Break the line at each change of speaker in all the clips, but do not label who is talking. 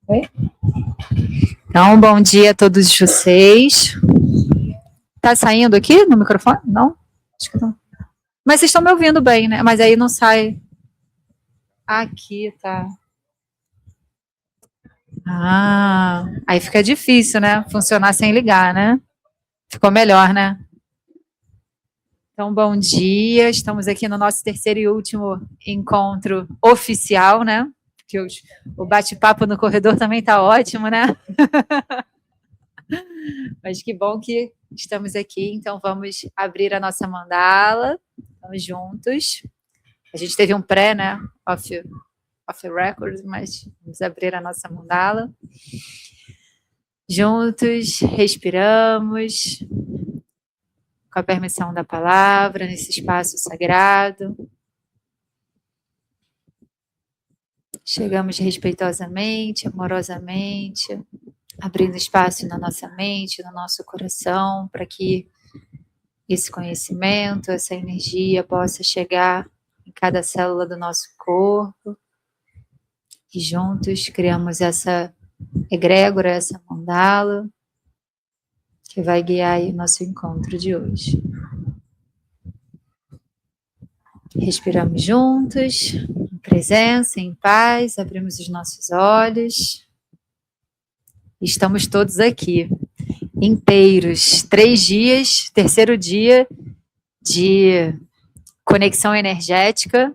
Oi? Então, bom dia a todos vocês. Tá saindo aqui no microfone? Não? Acho que não. Mas vocês estão me ouvindo bem, né? Mas aí não sai. Aqui, tá. Ah, aí fica difícil, né? Funcionar sem ligar, né? Ficou melhor, né? Então, bom dia. Estamos aqui no nosso terceiro e último encontro oficial, né? Porque o bate-papo no corredor também tá ótimo, né? Mas que bom que estamos aqui. Então, vamos abrir a nossa mandala. Vamos juntos. A gente teve um pré, né? Off record, mas vamos abrir a nossa mandala. Juntos, respiramos, com a permissão da palavra, nesse espaço sagrado. Chegamos respeitosamente, amorosamente, abrindo espaço na nossa mente, no nosso coração, para que esse conhecimento, essa energia possa chegar em cada célula do nosso corpo. E juntos criamos essa egrégora, essa mandala, que vai guiar aí o nosso encontro de hoje. Respiramos juntos, em presença, em paz, abrimos os nossos olhos. Estamos todos aqui, inteiros. 3 dias, terceiro dia de conexão energética,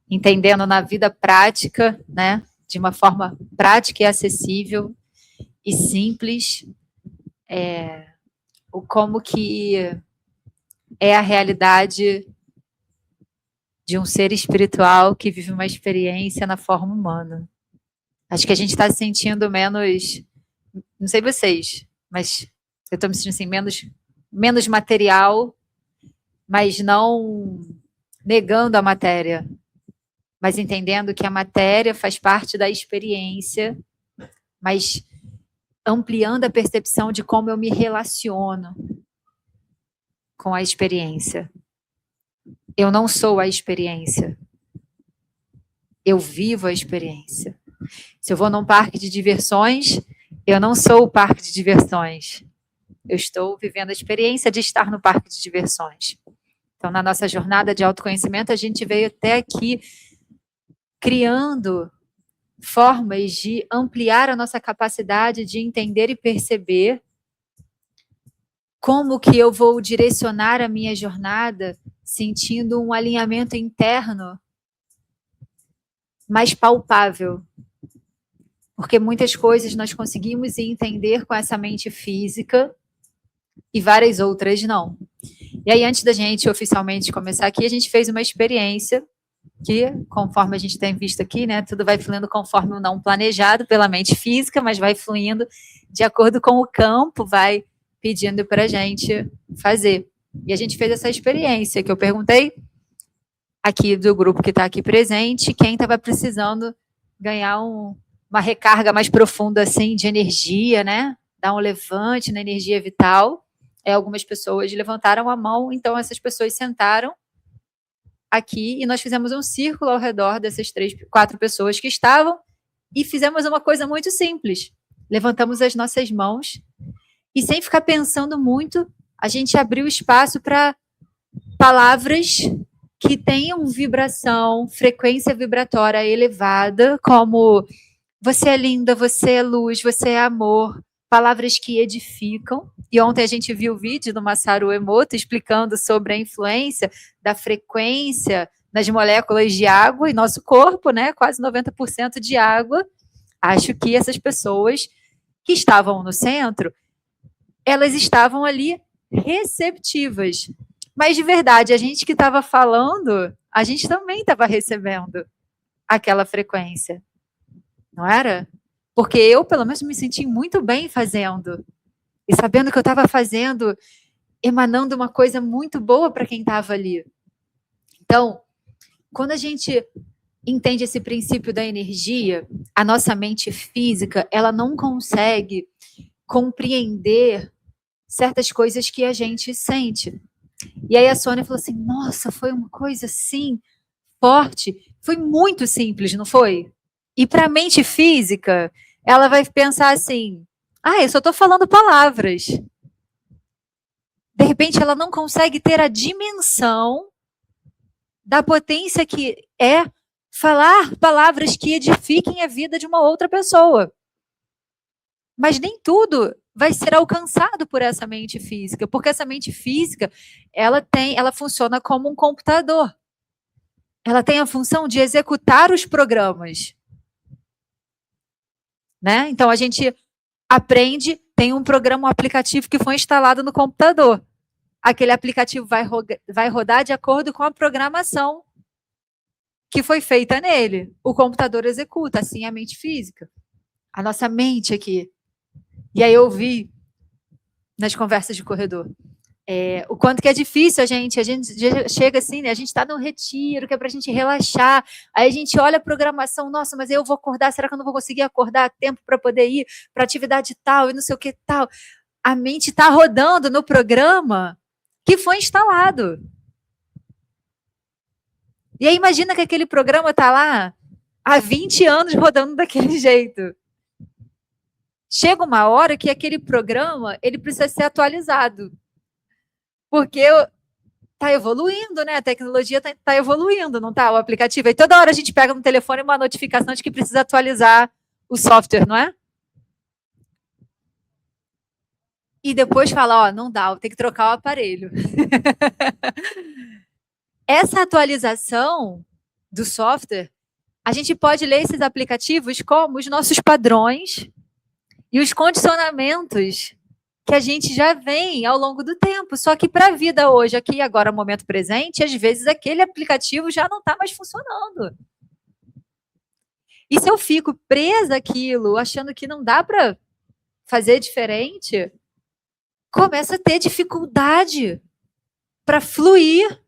entendendo na vida prática, né, de uma forma prática e acessível e simples, o como que é a realidade de um ser espiritual que vive uma experiência na forma humana. Acho que a gente está se sentindo menos, não sei vocês, mas eu estou me sentindo assim, menos material, mas não negando a matéria, mas entendendo que a matéria faz parte da experiência, mas ampliando a percepção de como eu me relaciono com a experiência. Eu não sou a experiência. Eu vivo a experiência. Se eu vou num parque de diversões, eu não sou o parque de diversões. Eu estou vivendo a experiência de estar no parque de diversões. Então, na nossa jornada de autoconhecimento, a gente veio até aqui criando formas de ampliar a nossa capacidade de entender e perceber como que eu vou direcionar a minha jornada sentindo um alinhamento interno mais palpável. Porque muitas coisas nós conseguimos entender com essa mente física e várias outras não. E aí, antes da gente oficialmente começar aqui, a gente fez uma experiência que, conforme a gente tem visto aqui, né, tudo vai fluindo conforme o não planejado pela mente física, mas vai fluindo de acordo com o campo, vai pedindo para a gente fazer. E a gente fez essa experiência que eu perguntei aqui do grupo que está aqui presente, quem estava precisando ganhar uma recarga mais profunda assim de energia, né? Dar um levante na energia vital. Algumas pessoas levantaram a mão, então essas pessoas sentaram aqui e nós fizemos um círculo ao redor dessas 4 pessoas que estavam e fizemos uma coisa muito simples. Levantamos as nossas mãos e, sem ficar pensando muito, a gente abriu espaço para palavras que tenham vibração, frequência vibratória elevada, como você é linda, você é luz, você é amor, palavras que edificam. E ontem a gente viu o vídeo do Masaru Emoto explicando sobre a influência da frequência nas moléculas de água em nosso corpo, né? Quase 90% de água. Acho que essas pessoas que estavam no centro, elas estavam ali receptivas. Mas, de verdade, a gente que estava falando, a gente também estava recebendo aquela frequência. Não era? Porque eu, pelo menos, me senti muito bem fazendo. E sabendo que eu estava fazendo, emanando uma coisa muito boa para quem estava ali. Então, quando a gente entende esse princípio da energia, a nossa mente física, ela não consegue compreender certas coisas que a gente sente. E aí a Sônia falou assim, nossa, foi uma coisa assim, forte, Foi muito simples, não foi? E para a mente física, ela vai pensar assim: eu só estou falando palavras. De repente, ela não consegue ter a dimensão da potência que é falar palavras que edifiquem a vida de uma outra pessoa. Mas nem tudo vai ser alcançado por essa mente física, porque essa mente física, ela funciona como um computador. Ela tem a função de executar os programas. Né? Então, a gente aprende, tem um programa, um aplicativo que foi instalado no computador. Aquele aplicativo vai rodar de acordo com a programação que foi feita nele. O computador executa, assim, a mente física. A nossa mente aqui. E aí eu vi nas conversas de corredor o quanto que é difícil a gente chega assim, né? A gente está no retiro, que é para a gente relaxar, aí a gente olha a programação, nossa, mas eu vou acordar, será que eu não vou conseguir acordar a tempo para poder ir para atividade tal e não sei o que tal? A mente está rodando no programa que foi instalado. E aí imagina que aquele programa está lá há 20 anos rodando daquele jeito. Chega uma hora que aquele programa ele precisa ser atualizado. Porque está evoluindo, né? A tecnologia está evoluindo, não está? O aplicativo. E toda hora a gente pega no telefone uma notificação de que precisa atualizar o software, não é? E depois fala, não dá, tem que trocar o aparelho. Essa atualização do software, a gente pode ler esses aplicativos como os nossos padrões e os condicionamentos que a gente já vem ao longo do tempo. Só que para a vida hoje, aqui e agora, momento presente, às vezes aquele aplicativo já não está mais funcionando. E se eu fico presa àquilo, achando que não dá para fazer diferente, começa a ter dificuldade para fluir,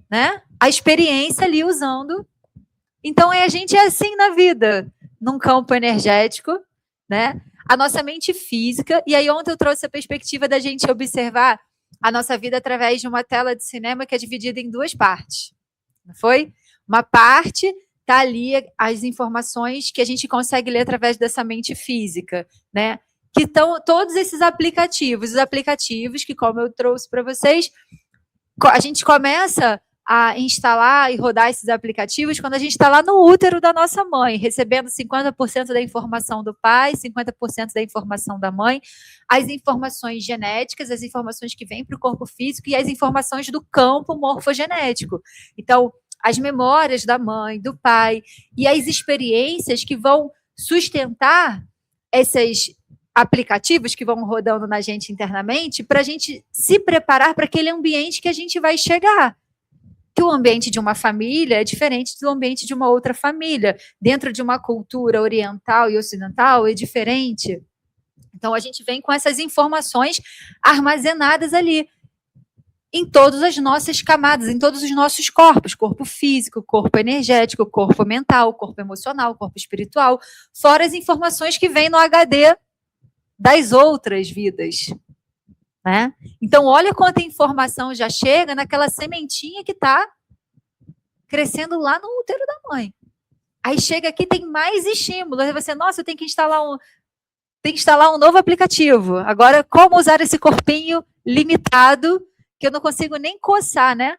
né? A experiência ali usando. Então, a gente é assim na vida, num campo energético, né? A nossa mente física, e aí ontem eu trouxe a perspectiva da gente observar a nossa vida através de uma tela de cinema que é dividida em duas partes, não foi? Uma parte está ali as informações que a gente consegue ler através dessa mente física, né? Que estão todos esses aplicativos, os aplicativos que, como eu trouxe para vocês, a gente começa a instalar e rodar esses aplicativos quando a gente está lá no útero da nossa mãe, recebendo 50% da informação do pai, 50% da informação da mãe, as informações genéticas, as informações que vêm para o corpo físico e as informações do campo morfogenético. Então, as memórias da mãe, do pai e as experiências que vão sustentar esses aplicativos que vão rodando na gente internamente para a gente se preparar para aquele ambiente que a gente vai chegar. Que o ambiente de uma família é diferente do ambiente de uma outra família. Dentro de uma cultura oriental e ocidental é diferente. Então, a gente vem com essas informações armazenadas ali, em todas as nossas camadas, em todos os nossos corpos, corpo físico, corpo energético, corpo mental, corpo emocional, corpo espiritual, fora as informações que vêm no HD das outras vidas. Né? Então, olha quanta informação já chega naquela sementinha que está crescendo lá no útero da mãe. Aí chega aqui, tem mais estímulos. Aí você, nossa, eu tenho que instalar um novo aplicativo. Agora, como usar esse corpinho limitado, que eu não consigo nem coçar, né?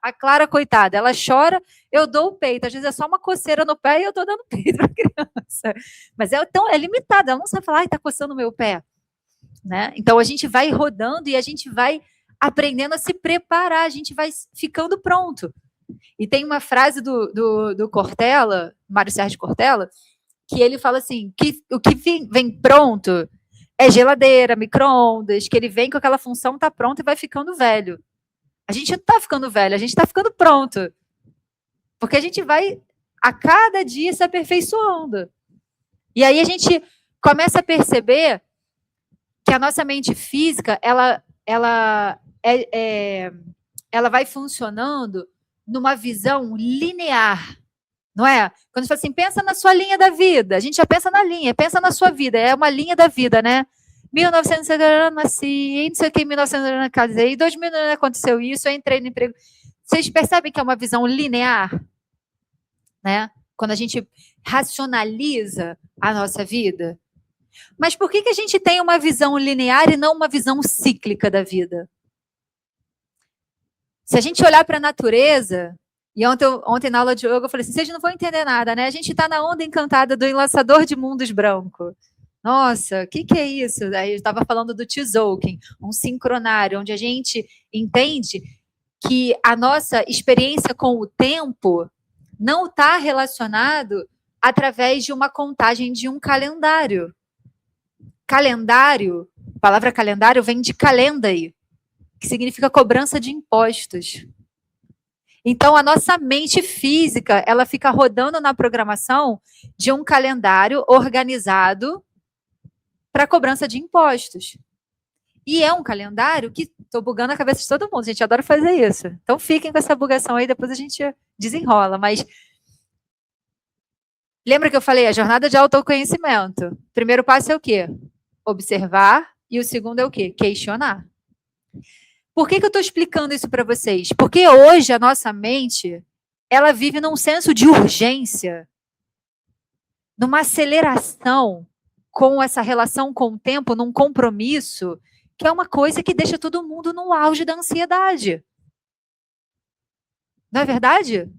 A Clara, coitada, ela chora, eu dou o peito. Às vezes é só uma coceira no pé e eu estou dando peito para a criança. Mas é limitada, ela não sabe falar, está coçando o meu pé. Né? Então, a gente vai rodando e a gente vai aprendendo a se preparar, a gente vai ficando pronto. E tem uma frase do Cortella, Mário Sérgio Cortella, que ele fala assim, que o que vem pronto é geladeira, micro-ondas, que ele vem com aquela função, está pronto e vai ficando velho. A gente não está ficando velho, a gente está ficando pronto. Porque a gente vai, a cada dia, se aperfeiçoando. E aí a gente começa a perceber que a nossa mente física, ela vai funcionando numa visão linear, não é? Quando a gente fala assim, pensa na sua linha da vida, a gente já pensa na linha, pensa na sua vida, é uma linha da vida, né? 1900 eu nasci, não sei o que, 1900 eu casei, em 2000 aconteceu isso, eu entrei no emprego. Vocês percebem que é uma visão linear, né? Quando a gente racionaliza a nossa vida. Mas por que a gente tem uma visão linear e não uma visão cíclica da vida? Se a gente olhar para a natureza, e ontem na aula de yoga eu falei assim, vocês não vão entender nada, né? A gente está na onda encantada do enlaçador de mundos branco. Nossa, o que é isso? Aí eu estava falando do Tzolk'in, um sincronário, onde a gente entende que a nossa experiência com o tempo não está relacionado através de uma contagem de um calendário. Calendário, a palavra calendário vem de calendai, que significa cobrança de impostos. Então, a nossa mente física, ela fica rodando na programação de um calendário organizado para cobrança de impostos. E é um calendário que estou bugando a cabeça de todo mundo, a gente adora fazer isso. Então, fiquem com essa bugação aí, depois a gente desenrola. Mas lembra que eu falei, a jornada de autoconhecimento. O primeiro passo é o quê? Observar. E o segundo é o quê? Questionar. Por que eu estou explicando isso para vocês? Porque hoje a nossa mente, ela vive num senso de urgência, numa aceleração com essa relação com o tempo, num compromisso, que é uma coisa que deixa todo mundo no auge da ansiedade. Não é verdade?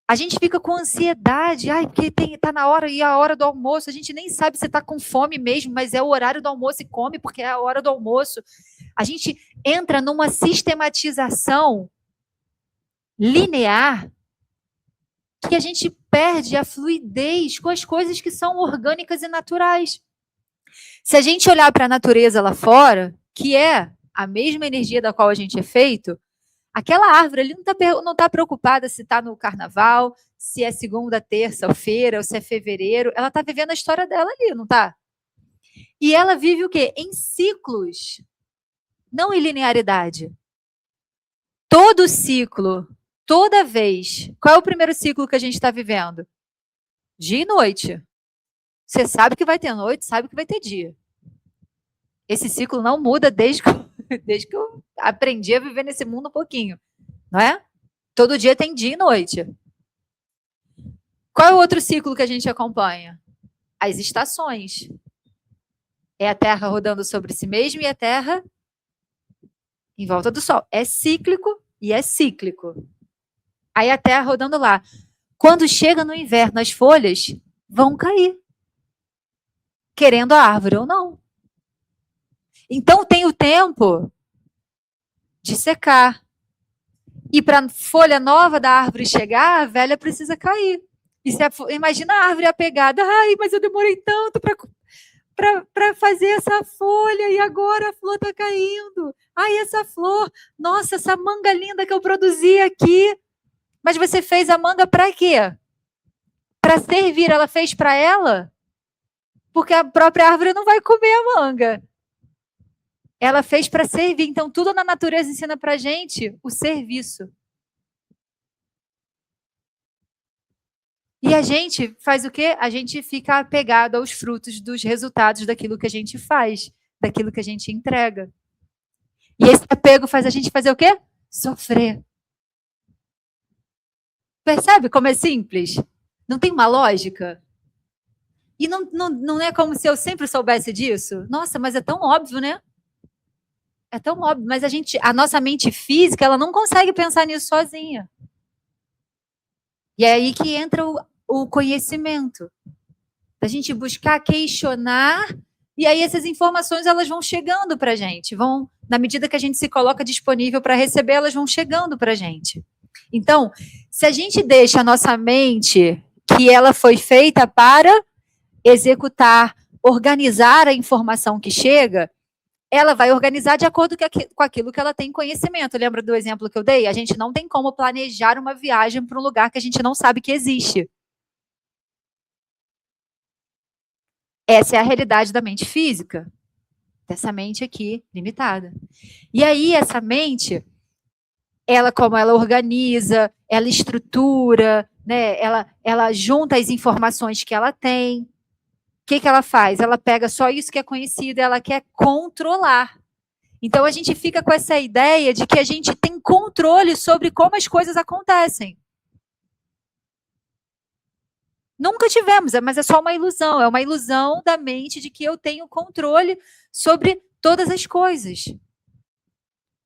A gente fica com ansiedade, porque tá na hora, e a hora do almoço, a gente nem sabe se tá com fome mesmo, mas é o horário do almoço e come porque é a hora do almoço. A gente entra numa sistematização linear que a gente perde a fluidez com as coisas que são orgânicas e naturais. Se a gente olhar para a natureza lá fora, que é a mesma energia da qual a gente é feito, aquela árvore ali não tá preocupada se está no carnaval, se é segunda, terça ou feira, ou se é fevereiro. Ela está vivendo a história dela ali, não está? E ela vive o quê? Em ciclos, não em linearidade. Todo ciclo, toda vez. Qual é o primeiro ciclo que a gente está vivendo? Dia e noite. Você sabe que vai ter noite, sabe que vai ter dia. Esse ciclo não muda desde que eu aprendi a viver nesse mundo um pouquinho, não é? Todo dia tem dia e noite. Qual é o outro ciclo que a gente acompanha? As estações. É a Terra rodando sobre si mesma e a Terra em volta do Sol. É cíclico e é cíclico. Aí a Terra rodando lá. Quando chega no inverno, as folhas vão cair. Querendo a árvore ou não. Então tem o tempo de secar. E para a folha nova da árvore chegar, a velha precisa cair. E imagina a árvore apegada. Ai, mas eu demorei tanto para fazer essa folha e agora a flor está caindo. Ai, essa flor, nossa, essa manga linda que eu produzi aqui. Mas você fez a manga para quê? Para servir, ela fez para ela? Porque a própria árvore não vai comer a manga. Ela fez para servir. Então, tudo na natureza ensina para a gente o serviço. E a gente faz o quê? A gente fica apegado aos frutos dos resultados daquilo que a gente faz, daquilo que a gente entrega. E esse apego faz a gente fazer o quê? Sofrer. Percebe como é simples? Não tem uma lógica? E não é como se eu sempre soubesse disso? Nossa, mas é tão óbvio, né? É tão óbvio, mas a nossa mente física, ela não consegue pensar nisso sozinha. E é aí que entra o conhecimento. A gente buscar questionar, e aí essas informações elas vão chegando para a gente. Na medida que a gente se coloca disponível para receber, elas vão chegando para a gente. Então, se a gente deixa a nossa mente, que ela foi feita para executar, organizar a informação que chega, ela vai organizar de acordo com aquilo que ela tem conhecimento. Lembra do exemplo que eu dei? A gente não tem como planejar uma viagem para um lugar que a gente não sabe que existe. Essa é a realidade da mente física, dessa mente aqui, limitada. E aí, essa mente, como ela organiza, ela estrutura, né? Ela junta as informações que ela tem. O que ela faz? Ela pega só isso que é conhecido e ela quer controlar. Então a gente fica com essa ideia de que a gente tem controle sobre como as coisas acontecem. Nunca tivemos, mas é só uma ilusão. É uma ilusão da mente de que eu tenho controle sobre todas as coisas.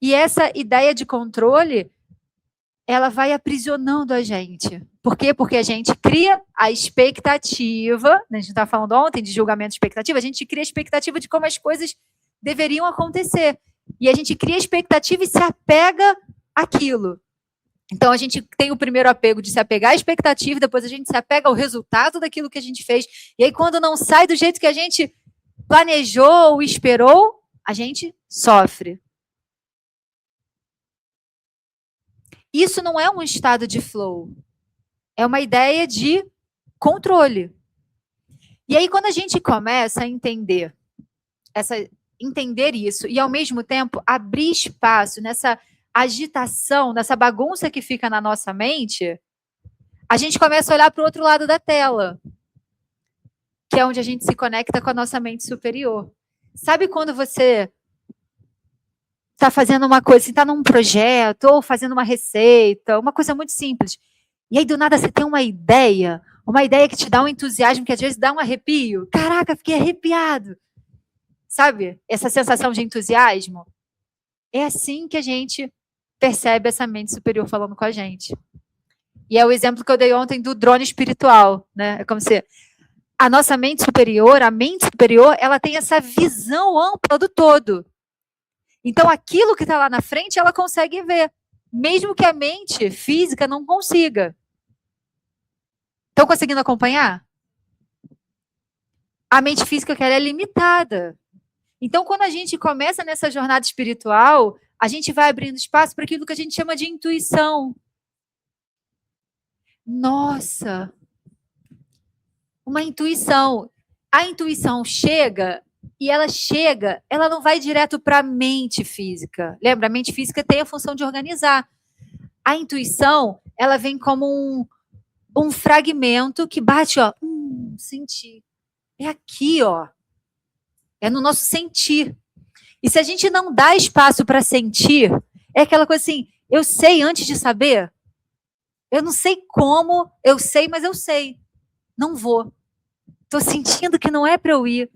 E essa ideia de controle, ela vai aprisionando a gente. Por quê? Porque a gente cria a expectativa, a gente estava falando ontem de julgamento de expectativa, a gente cria a expectativa de como as coisas deveriam acontecer. E a gente cria a expectativa e se apega àquilo. Então, a gente tem o primeiro apego de se apegar à expectativa, depois a gente se apega ao resultado daquilo que a gente fez. E aí, quando não sai do jeito que a gente planejou ou esperou, a gente sofre. Isso não é um estado de flow. É uma ideia de controle. E aí, quando a gente começa a entender isso e, ao mesmo tempo, abrir espaço nessa agitação, nessa bagunça que fica na nossa mente, a gente começa a olhar para o outro lado da tela, que é onde a gente se conecta com a nossa mente superior. Sabe quando você está fazendo uma coisa, está num projeto, ou fazendo uma receita, uma coisa muito simples, e aí do nada você tem uma ideia que te dá um entusiasmo, que às vezes dá um arrepio. Caraca, fiquei arrepiado. Sabe? Essa sensação de entusiasmo. É assim que a gente percebe essa mente superior falando com a gente. E é o exemplo que eu dei ontem do drone espiritual, né? É como se a nossa mente superior, ela tem essa visão ampla do todo. Então, aquilo que está lá na frente, ela consegue ver, mesmo que a mente física não consiga. Estão conseguindo acompanhar? A mente física ela é limitada. Então, quando a gente começa nessa jornada espiritual, a gente vai abrindo espaço para aquilo que a gente chama de intuição. Nossa! Uma intuição. A intuição chega e ela não vai direto para a mente física. Lembra? A mente física tem a função de organizar. A intuição, ela vem como um fragmento que bate, ó, senti. É aqui, ó. É no nosso sentir. E se a gente não dá espaço para sentir, é aquela coisa assim, eu sei antes de saber. Eu não sei como, eu sei, mas eu sei. Não vou. Estou sentindo que não é para eu ir.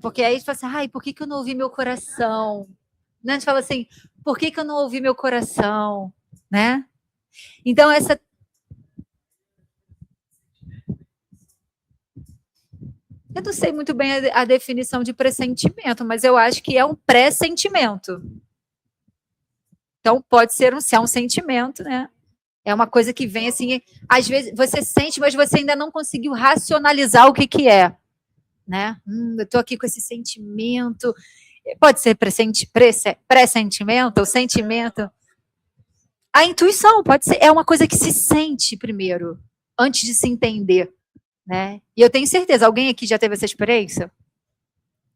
Porque aí a gente fala assim, ai, por que eu não ouvi meu coração? Né? A gente fala assim, por que eu não ouvi meu coração? Né? Então, eu não sei muito bem a definição de pressentimento, mas eu acho que é um pressentimento. Então, pode ser se é um sentimento, né? É uma coisa que vem assim, às vezes você sente, mas você ainda não conseguiu racionalizar o que é. Né? Eu estou aqui com esse sentimento. Pode ser pressentimento ou sentimento. A intuição pode ser, é uma coisa que se sente primeiro, antes de se entender. Né? E eu tenho certeza, alguém aqui já teve essa experiência?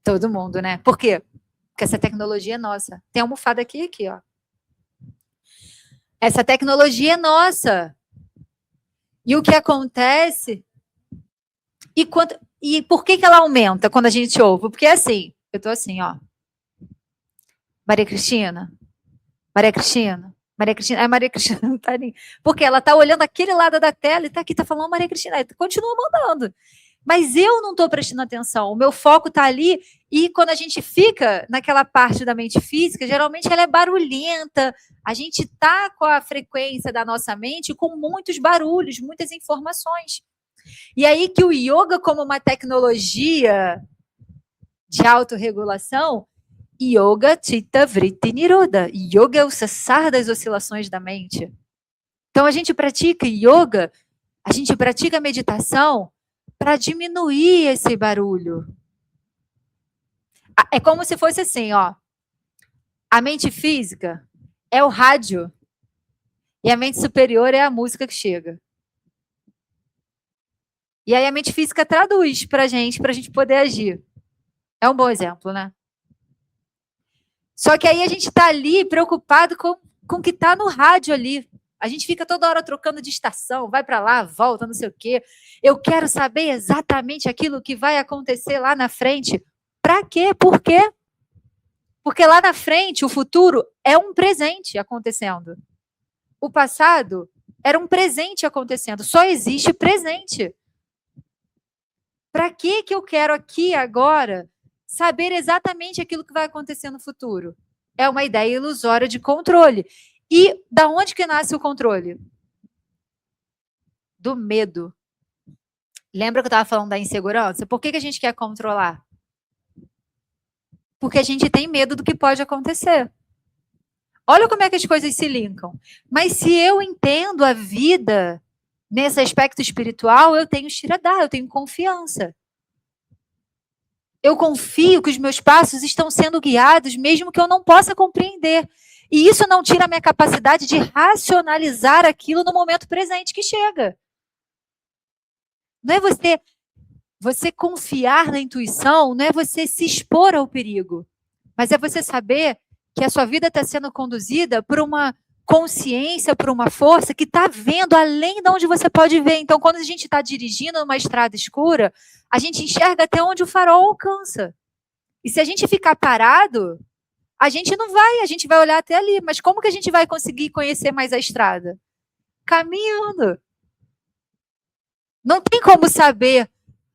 Todo mundo, né? Por quê? Porque essa tecnologia é nossa. Tem almofada aqui, ó. Essa tecnologia é nossa. E o que acontece? E por que ela aumenta quando a gente ouve? Porque assim, eu tô assim, ó. Maria Cristina, Maria Cristina, Maria Cristina. A Maria Cristina não tá nem. Porque ela tá olhando aquele lado da tela e tá aqui, tá falando Maria Cristina. Continua mandando. Mas eu não estou prestando atenção. O meu foco está ali. E quando a gente fica naquela parte da mente física, geralmente ela é barulhenta. A gente está com a frequência da nossa mente com muitos barulhos, muitas informações. E aí que o yoga, como uma tecnologia de autorregulação, Yoga Chitta Vritti Nirodha. Yoga é o cessar das oscilações da mente. Então a gente pratica yoga, a gente pratica meditação para diminuir esse barulho. É como se fosse assim, ó. A mente física é o rádio e a mente superior é a música que chega. E aí a mente física traduz para a gente poder agir. É um bom exemplo, né? Só que aí a gente está ali preocupado com o que está no rádio ali. A gente fica toda hora trocando de estação, vai para lá, volta, não sei o quê. Eu quero saber exatamente aquilo que vai acontecer lá na frente. Para quê? Por quê? Porque lá na frente, o futuro é um presente acontecendo. O passado era um presente acontecendo. Só existe presente. Para que eu quero aqui agora saber exatamente aquilo que vai acontecer no futuro? É uma ideia ilusória de controle. E da onde que nasce o controle? Do medo. Lembra que eu estava falando da insegurança? Por que a gente quer controlar? Porque a gente tem medo do que pode acontecer. Olha como é que as coisas se linkam. Mas se eu entendo a vida nesse aspecto espiritual, eu tenho shiradá, eu tenho confiança. Eu confio que os meus passos estão sendo guiados, mesmo que eu não possa compreender. E isso não tira a minha capacidade de racionalizar aquilo no momento presente que chega. Não é você confiar na intuição, não é você se expor ao perigo, mas é você saber que a sua vida está sendo conduzida por uma consciência, por uma força que está vendo além de onde você pode ver. Então, quando a gente está dirigindo numa estrada escura, a gente enxerga até onde o farol alcança. E se a gente ficar parado, a gente não vai, a gente vai olhar até ali. Mas como que a gente vai conseguir conhecer mais a estrada? Caminhando. Não tem como saber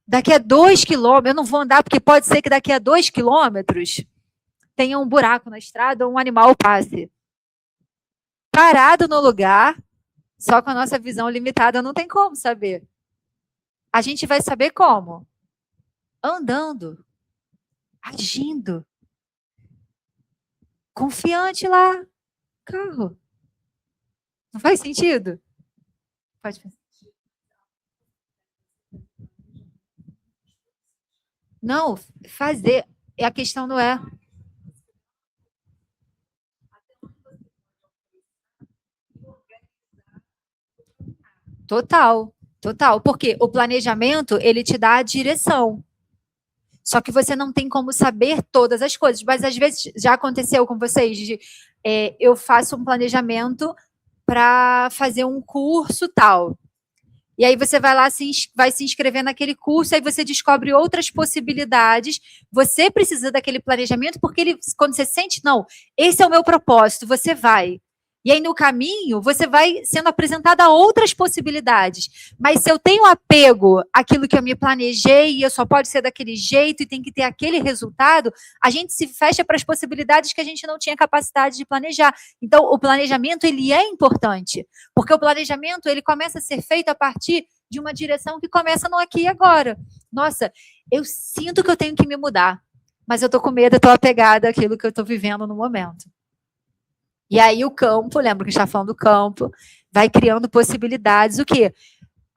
daqui a 2 quilômetros, eu não vou andar porque pode ser que daqui a 2 quilômetros tenha um buraco na estrada ou um animal passe. Parado no lugar, só com a nossa visão limitada, não tem como saber. A gente vai saber como? Andando, agindo, confiante lá, carro. Não faz sentido? Pode fazer. Não, fazer. A questão não é. Total, total. Porque o planejamento, ele te dá a direção. Só que você não tem como saber todas as coisas. Mas às vezes já aconteceu com vocês de eu faço um planejamento para fazer um curso tal. E aí você vai lá, vai se inscrever naquele curso, aí você descobre outras possibilidades. Você precisa daquele planejamento, porque quando você sente, não, esse é o meu propósito, você vai. E aí, no caminho, você vai sendo apresentada a outras possibilidades. Mas se eu tenho apego àquilo que eu me planejei, e eu só pode ser daquele jeito, e tem que ter aquele resultado, a gente se fecha para as possibilidades que a gente não tinha capacidade de planejar. Então, o planejamento, ele é importante. Porque o planejamento, ele começa a ser feito a partir de uma direção que começa no aqui e agora. Nossa, eu sinto que eu tenho que me mudar, mas eu estou com medo, eu estou apegada àquilo que eu estou vivendo no momento. E aí o campo, lembra que a gente está falando do campo, vai criando possibilidades. O quê?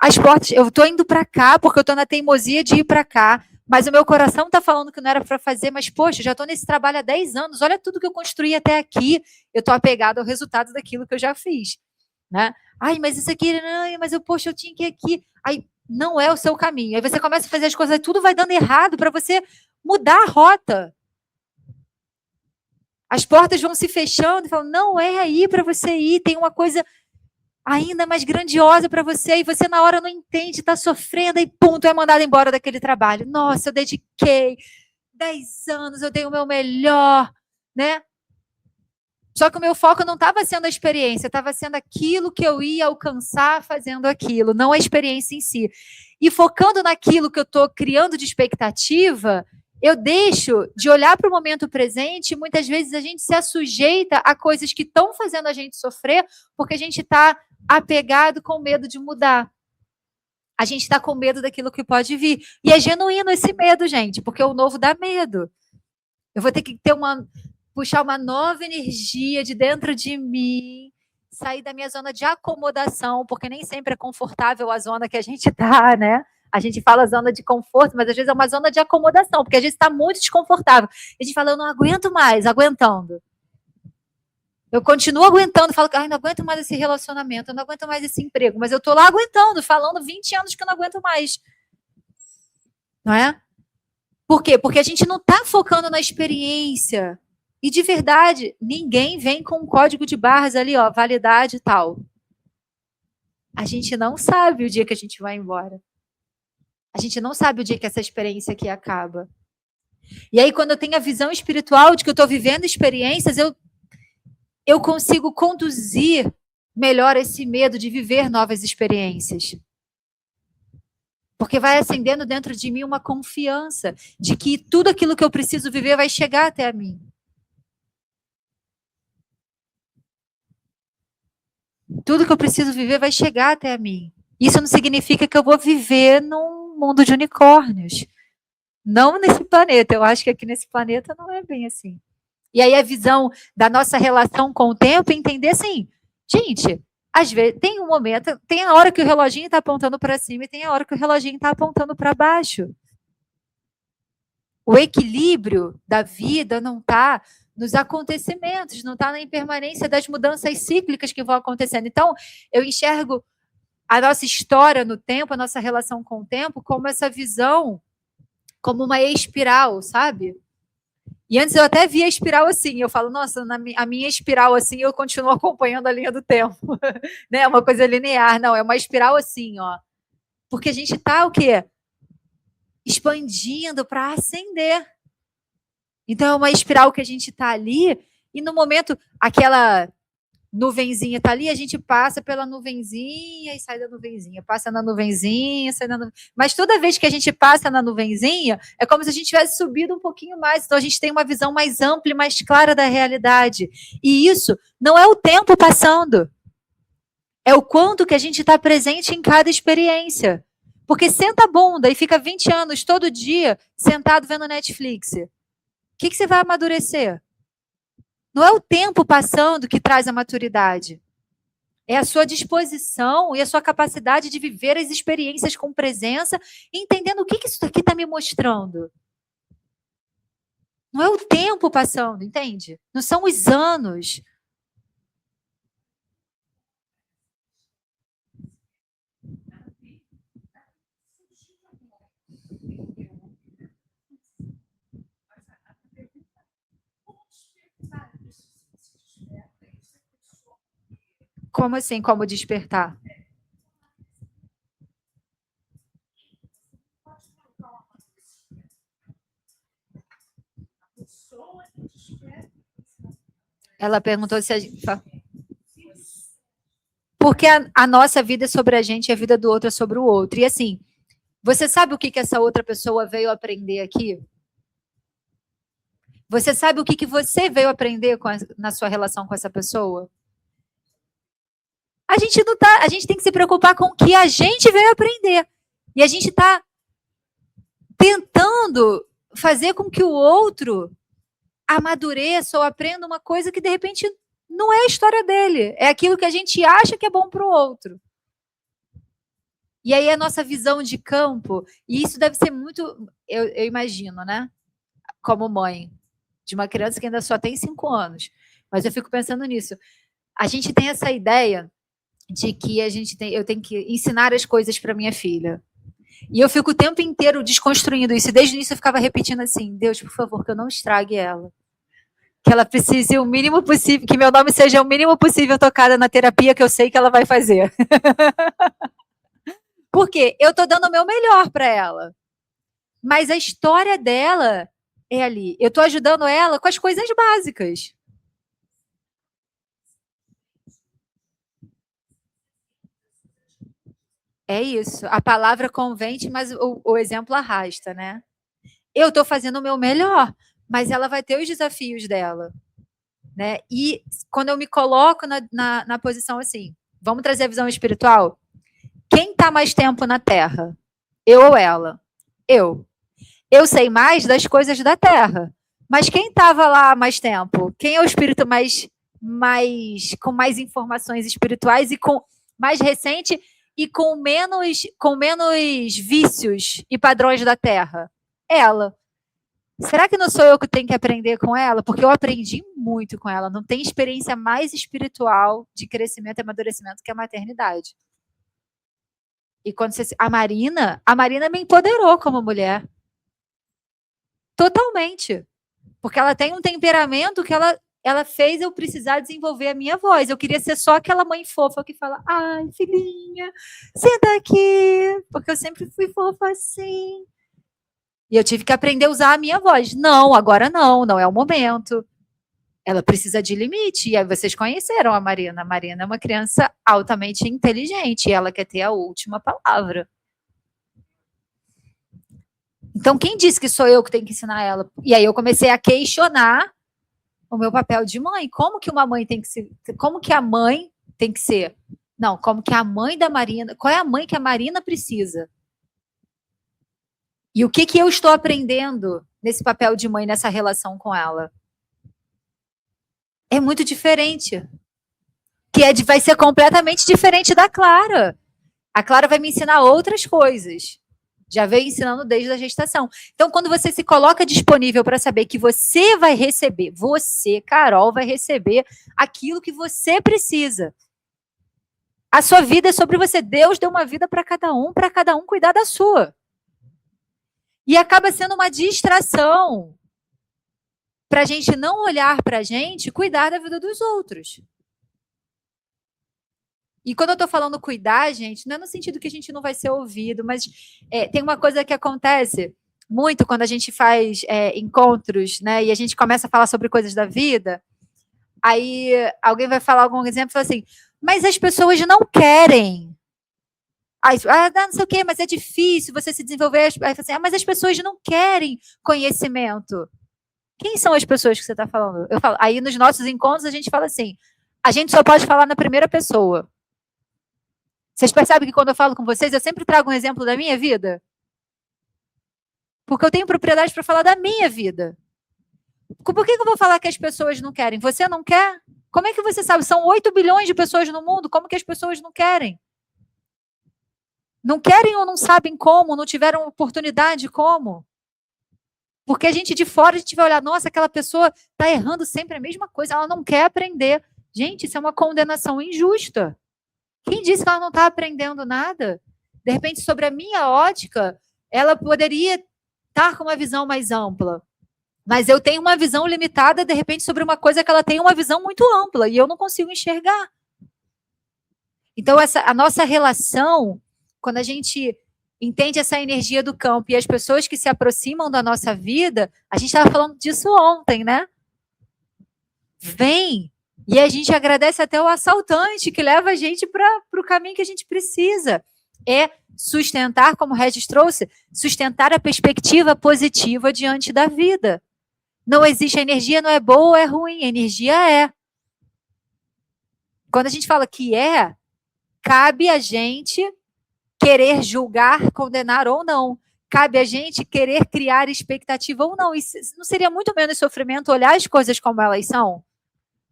As portas, eu estou indo para cá porque eu estou na teimosia de ir para cá, mas o meu coração está falando que não era para fazer, mas, poxa, já estou nesse trabalho há 10 anos, olha tudo que eu construí até aqui, eu estou apegada ao resultado daquilo que eu já fiz. Né? Ai, mas isso aqui, mas poxa, eu tinha que ir aqui. Aí não é o seu caminho. Aí você começa a fazer as coisas, tudo vai dando errado para você mudar a rota. As portas vão se fechando e falam, não é aí para você ir, tem uma coisa ainda mais grandiosa para você, e você na hora não entende, está sofrendo, e pum, tu é mandado embora daquele trabalho. Nossa, eu dediquei 10 anos, eu dei o meu melhor, né? Só que o meu foco não estava sendo a experiência, estava sendo aquilo que eu ia alcançar fazendo aquilo, não a experiência em si. E focando naquilo que eu estou criando de expectativa, eu deixo de olhar para o momento presente e muitas vezes a gente se assujeita a coisas que estão fazendo a gente sofrer porque a gente está apegado com medo de mudar. A gente está com medo daquilo que pode vir. E é genuíno esse medo, gente, porque o novo dá medo. Eu vou ter que puxar uma nova energia de dentro de mim, sair da minha zona de acomodação, porque nem sempre é confortável a zona que a gente está, né? A gente fala zona de conforto, mas às vezes é uma zona de acomodação, porque a gente está muito desconfortável. A gente fala, eu não aguento mais, aguentando. Eu continuo aguentando, falo, ai, não aguento mais esse relacionamento, eu não aguento mais esse emprego, mas eu estou lá aguentando, falando 20 anos que eu não aguento mais. Não é? Por quê? Porque a gente não está focando na experiência. E de verdade, ninguém vem com um código de barras ali, ó, validade e tal. A gente não sabe o dia que a gente vai embora. A gente não sabe o dia que essa experiência aqui acaba. E aí, quando eu tenho a visão espiritual de que eu estou vivendo experiências, eu consigo conduzir melhor esse medo de viver novas experiências. Porque vai acendendo dentro de mim uma confiança de que tudo aquilo que eu preciso viver vai chegar até a mim. Tudo que eu preciso viver vai chegar até a mim. Isso não significa que eu vou viver num mundo de unicórnios. Não nesse planeta. Eu acho que aqui nesse planeta não é bem assim. E aí a visão da nossa relação com o tempo, entender assim, gente, às vezes tem um momento, tem a hora que o reloginho está apontando para cima e tem a hora que o reloginho está apontando para baixo. O equilíbrio da vida não está nos acontecimentos, não está na impermanência das mudanças cíclicas que vão acontecendo. Então, eu enxergo a nossa história no tempo, a nossa relação com o tempo, como essa visão, como uma espiral, sabe? E antes eu até via a espiral assim, eu falo, nossa, a minha espiral assim, eu continuo acompanhando a linha do tempo, né? Uma coisa linear, não, é uma espiral assim, ó. Porque a gente está o quê? Expandindo para ascender. Então é uma espiral que a gente está ali e no momento aquela nuvenzinha está ali, a gente passa pela nuvenzinha e sai da nuvenzinha, passa na nuvenzinha, sai da nuvenzinha. Mas toda vez que a gente passa na nuvenzinha, é como se a gente tivesse subido um pouquinho mais, então a gente tem uma visão mais ampla e mais clara da realidade. E isso não é o tempo passando, é o quanto que a gente está presente em cada experiência. Porque senta a bunda e fica 20 anos todo dia sentado vendo Netflix. O que você vai amadurecer? Não é o tempo passando que traz a maturidade. É a sua disposição e a sua capacidade de viver as experiências com presença, entendendo o que isso aqui está me mostrando. Não é o tempo passando, entende? Não são os anos. Como assim? Como despertar? Ela perguntou se a gente... Porque a nossa vida é sobre a gente e a vida do outro é sobre o outro. E assim, você sabe o que essa outra pessoa veio aprender aqui? Você sabe o que você veio aprender na sua relação com essa pessoa? A gente não tá, a gente tem que se preocupar com o que a gente veio aprender. E a gente está tentando fazer com que o outro amadureça ou aprenda uma coisa que de repente não é a história dele, é aquilo que a gente acha que é bom para o outro. E aí a nossa visão de campo, e isso deve ser muito, eu imagino, né? Como mãe de uma criança que ainda só tem 5 anos, mas eu fico pensando nisso. A gente tem essa ideia de que eu tenho que ensinar as coisas para minha filha. E eu fico o tempo inteiro desconstruindo isso. E desde o início eu ficava repetindo assim: Deus, por favor, que eu não estrague ela. Que ela precise o mínimo possível, que meu nome seja o mínimo possível tocada na terapia que eu sei que ela vai fazer. Porque eu estou dando o meu melhor para ela. Mas a história dela é ali. Eu estou ajudando ela com as coisas básicas. É isso. A palavra convence, mas o exemplo arrasta, né? Eu estou fazendo o meu melhor, mas ela vai ter os desafios dela. Né? E quando eu me coloco na posição assim, vamos trazer a visão espiritual? Quem está mais tempo na Terra? Eu ou ela? Eu. Eu sei mais das coisas da Terra. Mas quem estava lá há mais tempo? Quem é o espírito com mais informações espirituais e com mais recente e com menos vícios e padrões da Terra? Ela. Será que não sou eu que tenho que aprender com ela? Porque eu aprendi muito com ela. Não tem experiência mais espiritual de crescimento e amadurecimento que a maternidade. E quando a Marina me empoderou como mulher. Totalmente. Porque ela tem um temperamento que ela fez eu precisar desenvolver a minha voz. Eu queria ser só aquela mãe fofa que fala, ai, filhinha, senta aqui, porque eu sempre fui fofa assim. E eu tive que aprender a usar a minha voz. Não, agora não é o momento. Ela precisa de limite. E aí vocês conheceram a Marina. A Marina é uma criança altamente inteligente e ela quer ter a última palavra. Então, quem disse que sou eu que tenho que ensinar ela? E aí eu comecei a questionar o meu papel de mãe. Como que uma mãe tem que ser? Como que a mãe tem que ser? Não, como que a mãe da Marina? Qual é a mãe que a Marina precisa? E o que eu estou aprendendo nesse papel de mãe, nessa relação com ela? É muito diferente. Vai ser completamente diferente da Clara. A Clara vai me ensinar outras coisas. Já veio ensinando desde a gestação. Então, quando você se coloca disponível para saber que você vai receber, você, Carol, vai receber aquilo que você precisa. A sua vida é sobre você. Deus deu uma vida para cada um cuidar da sua. E acaba sendo uma distração para a gente não olhar para a gente, cuidar da vida dos outros. E quando eu estou falando cuidar, gente, não é no sentido que a gente não vai ser ouvido, mas tem uma coisa que acontece muito quando a gente faz encontros, né? E a gente começa a falar sobre coisas da vida. Aí alguém vai falar algum exemplo e fala assim, mas as pessoas não querem. Não sei o quê, mas é difícil você se desenvolver. Aí fala assim, mas as pessoas não querem conhecimento. Quem são as pessoas que você está falando? Eu falo, aí nos nossos encontros a gente fala assim, a gente só pode falar na primeira pessoa. Vocês percebem que quando eu falo com vocês, eu sempre trago um exemplo da minha vida? Porque eu tenho propriedade para falar da minha vida. Por que eu vou falar que as pessoas não querem? Você não quer? Como é que você sabe? São 8 bilhões de pessoas no mundo. Como que as pessoas não querem? Não querem ou não sabem como? Não tiveram oportunidade como? Porque a gente de fora, a gente vai olhar, nossa, aquela pessoa está errando sempre a mesma coisa. Ela não quer aprender. Gente, isso é uma condenação injusta. Quem disse que ela não está aprendendo nada? De repente, sobre a minha ótica, ela poderia estar com uma visão mais ampla. Mas eu tenho uma visão limitada, de repente, sobre uma coisa que ela tem uma visão muito ampla e eu não consigo enxergar. Então, a nossa relação, quando a gente entende essa energia do campo e as pessoas que se aproximam da nossa vida, a gente estava falando disso ontem, né? Vem. E a gente agradece até o assaltante que leva a gente para o caminho que a gente precisa. É sustentar, como o Regis trouxe, sustentar a perspectiva positiva diante da vida. Não existe, a energia não é boa ou é ruim, a energia é. Quando a gente fala que cabe a gente querer julgar, condenar ou não. Cabe a gente querer criar expectativa ou não. Isso não seria muito menos sofrimento olhar as coisas como elas são?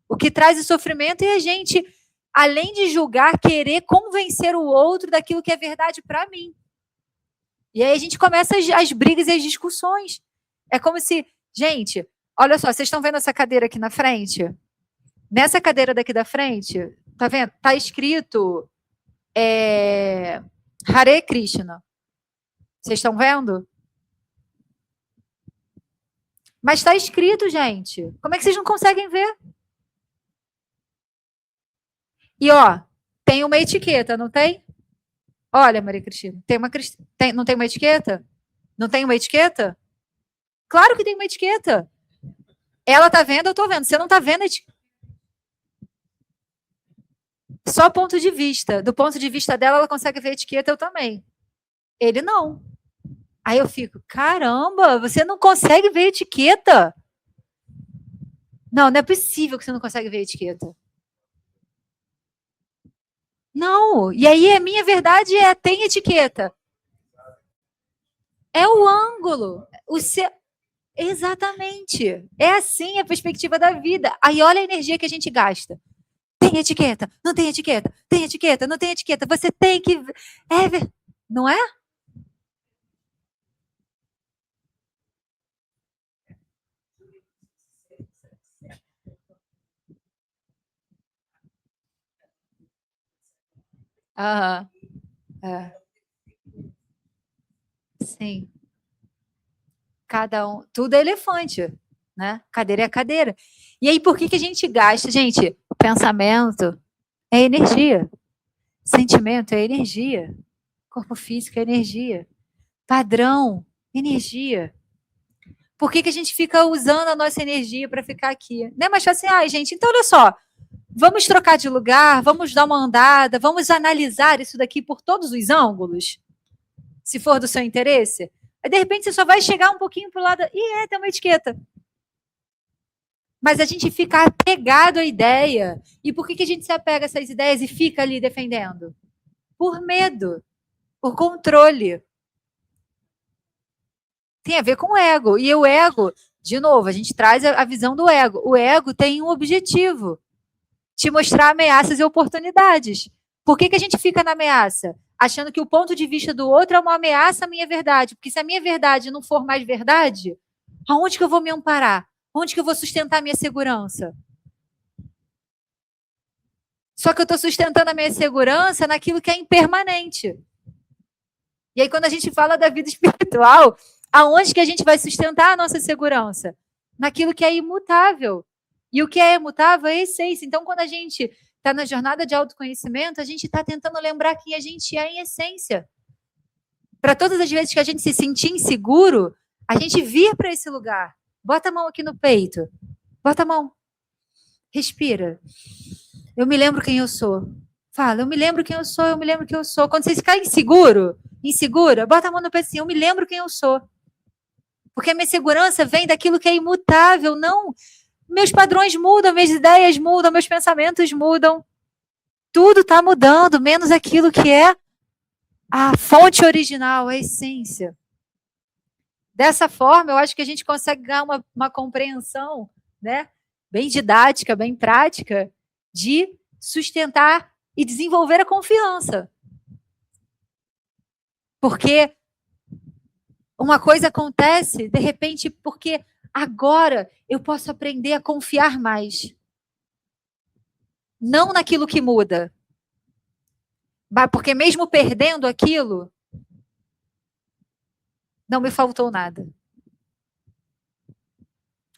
O que traz o sofrimento é a gente, além de julgar, querer convencer o outro daquilo que é verdade para mim. E aí a gente começa as brigas e as discussões. É como se, gente, olha só, vocês estão vendo essa cadeira aqui na frente? Nessa cadeira daqui da frente, tá vendo? Tá escrito Hare Krishna. Vocês estão vendo? Mas está escrito, gente. Como é que vocês não conseguem ver? E, ó, tem uma etiqueta, não tem? Olha, Maria Cristina, não tem uma etiqueta? Não tem uma etiqueta? Claro que tem uma etiqueta. Ela tá vendo, eu tô vendo. Você não tá vendo a etiqueta. Só ponto de vista. Do ponto de vista dela, ela consegue ver a etiqueta, eu também. Ele não. Aí eu fico, caramba, você não consegue ver a etiqueta? Não, não é possível que você não consegue ver a etiqueta. Não, e aí a minha verdade tem etiqueta. É o ângulo. Exatamente. É assim a perspectiva da vida. Aí olha a energia que a gente gasta. Tem etiqueta, não tem etiqueta, tem etiqueta, não tem etiqueta. Você tem que. Não é? Aham. É. Sim. Cada um. Tudo é elefante. né? Cadeira é a cadeira. E aí, por que a gente gasta? Gente, pensamento é energia. Sentimento é energia. Corpo físico é energia. Padrão, energia. Por que a gente fica usando a nossa energia para ficar aqui? Não é mais fácil assim, gente, então olha só, vamos trocar de lugar, vamos dar uma andada, vamos analisar isso daqui por todos os ângulos, se for do seu interesse. Aí, de repente, você só vai chegar um pouquinho para o lado, tem uma etiqueta. Mas a gente fica apegado à ideia. E por que a gente se apega a essas ideias e fica ali defendendo? Por medo, por controle. Tem a ver com o ego. E o ego, de novo, a gente traz a visão do ego. O ego tem um objetivo: te mostrar ameaças e oportunidades. Por que a gente fica na ameaça? Achando que o ponto de vista do outro é uma ameaça à minha verdade. Porque se a minha verdade não for mais verdade, aonde que eu vou me amparar? Onde que eu vou sustentar a minha segurança? Só que eu estou sustentando a minha segurança naquilo que é impermanente. E aí, quando a gente fala da vida espiritual, aonde que a gente vai sustentar a nossa segurança? Naquilo que é imutável. E o que é imutável é a essência. Então, quando a gente está na jornada de autoconhecimento, a gente está tentando lembrar quem a gente é em essência. Para todas as vezes que a gente se sentir inseguro, a gente vir para esse lugar. Bota a mão aqui no peito. Bota a mão. Respira. Eu me lembro quem eu sou. Fala, eu me lembro quem eu sou, eu me lembro quem eu sou. Quando você ficar insegura, bota a mão no peito assim, eu me lembro quem eu sou. Porque a minha segurança vem daquilo que é imutável, não. Meus padrões mudam, minhas ideias mudam, meus pensamentos mudam. Tudo está mudando, menos aquilo que é a fonte original, a essência. Dessa forma, eu acho que a gente consegue ganhar uma compreensão, né, bem didática, bem prática, de sustentar e desenvolver a confiança. Porque uma coisa acontece, de repente, porque agora eu posso aprender a confiar mais. Não naquilo que muda. Porque mesmo perdendo aquilo, não me faltou nada.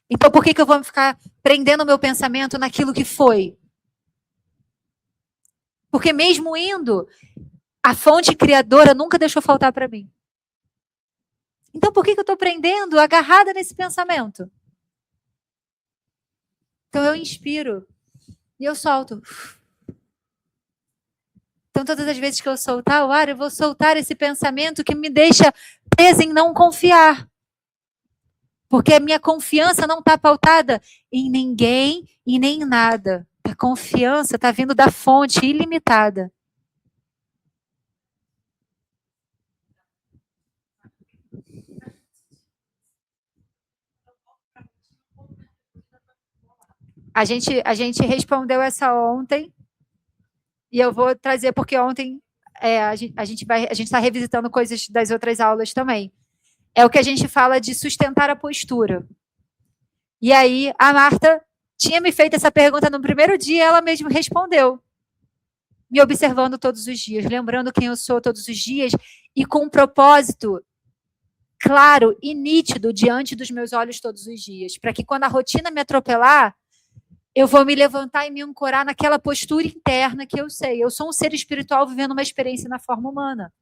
Então, por que eu vou ficar prendendo o meu pensamento naquilo que foi? Porque mesmo indo, a fonte criadora nunca deixou faltar para mim. Então, por que eu estou prendendo, agarrada nesse pensamento? Então, eu inspiro e eu solto. Então, todas as vezes que eu soltar o ar, eu vou soltar esse pensamento que me deixa presa em não confiar. Porque a minha confiança não está pautada em ninguém e nem em nada. A confiança está vindo da fonte ilimitada. A gente respondeu essa ontem. E eu vou trazer, porque ontem a gente está revisitando coisas das outras aulas também. É o que a gente fala de sustentar a postura. E aí, a Marta tinha me feito essa pergunta no primeiro dia, ela mesma respondeu. Me observando todos os dias, lembrando quem eu sou todos os dias e com um propósito claro e nítido diante dos meus olhos todos os dias, para que quando a rotina me atropelar, eu vou me levantar e me ancorar naquela postura interna que eu sei. Eu sou um ser espiritual vivendo uma experiência na forma humana.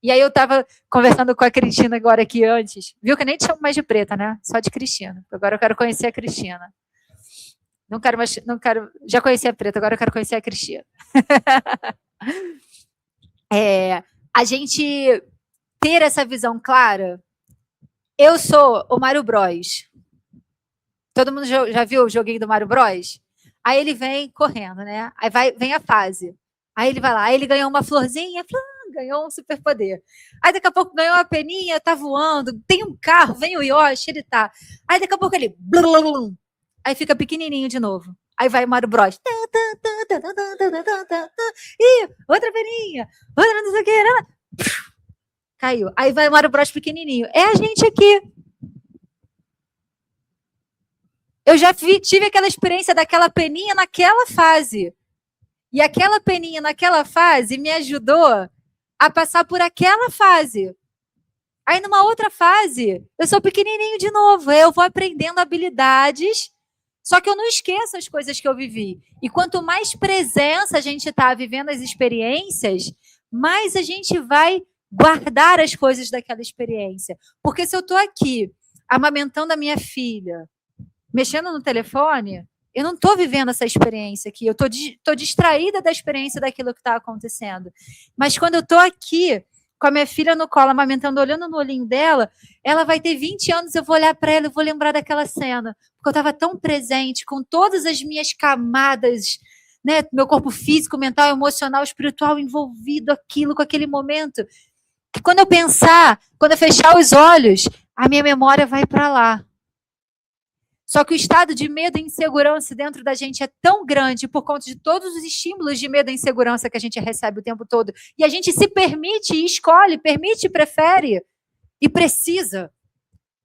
E aí eu estava conversando com a Cristina agora aqui antes. Viu que eu nem te chamo mais de Preta, né? Só de Cristina. Agora eu quero conhecer a Cristina. Não quero, já conheci a Preta, agora eu quero conhecer a Cristina. A gente ter essa visão clara. Eu sou o Mário Bros. Todo mundo já viu o joguinho do Mário Bros? Aí ele vem correndo, né? Aí vem a fase. Aí ele vai lá, aí ele ganhou uma florzinha, ganhou um superpoder. Aí daqui a pouco ganhou uma peninha, tá voando, tem um carro, vem o Yoshi, ele tá. Aí daqui a pouco ele... Aí fica pequenininho de novo. Aí vai o Mario Bros. Ih, outra peninha, outra não sei o que. Caiu. Aí vai o Mario Bros pequenininho. É a gente aqui. Eu já tive aquela experiência daquela peninha naquela fase. E aquela peninha naquela fase me ajudou a passar por aquela fase. Aí, numa outra fase, eu sou pequenininho de novo. Eu vou aprendendo habilidades, só que eu não esqueço as coisas que eu vivi. E quanto mais presença a gente está vivendo as experiências, mais a gente vai guardar as coisas daquela experiência. Porque se eu estou aqui amamentando a minha filha, mexendo no telefone, eu não estou vivendo essa experiência aqui. Eu estou distraída da experiência daquilo que está acontecendo. Mas quando eu estou aqui com a minha filha no colo, amamentando, olhando no olhinho dela, ela vai ter 20 anos, eu vou olhar para ela e vou lembrar daquela cena. Porque eu estava tão presente, com todas as minhas camadas, né? Meu corpo físico, mental, emocional, espiritual envolvido aquilo, com aquele momento. Que quando eu pensar, quando eu fechar os olhos, a minha memória vai para lá. Só que o estado de medo e insegurança dentro da gente é tão grande por conta de todos os estímulos de medo e insegurança que a gente recebe o tempo todo. E a gente se permite e escolhe, permite e prefere e precisa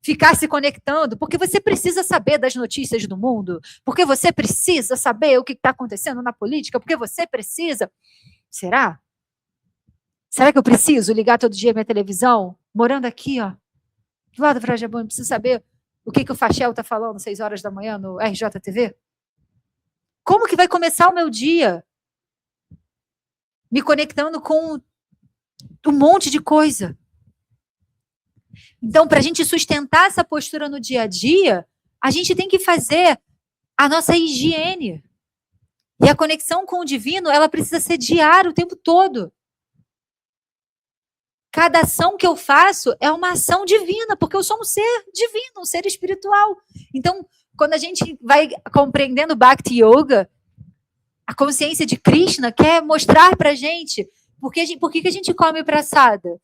ficar se conectando, porque você precisa saber das notícias do mundo, porque você precisa saber o que está acontecendo na política, porque você precisa. Será? Será que eu preciso ligar todo dia minha televisão? Morando aqui, ó, do lado do Frajabão, preciso saber o que o Fachel está falando às 6 horas da manhã no RJTV? Como que vai começar o meu dia? Me conectando com um monte de coisa. Então, para a gente sustentar essa postura no dia a dia, a gente tem que fazer a nossa higiene. E a conexão com o divino, ela precisa ser diária o tempo todo. Cada ação que eu faço é uma ação divina, porque eu sou um ser divino, um ser espiritual. Então, quando a gente vai compreendendo Bhakti Yoga, a consciência de Krishna quer mostrar para a gente por que a gente come prasada.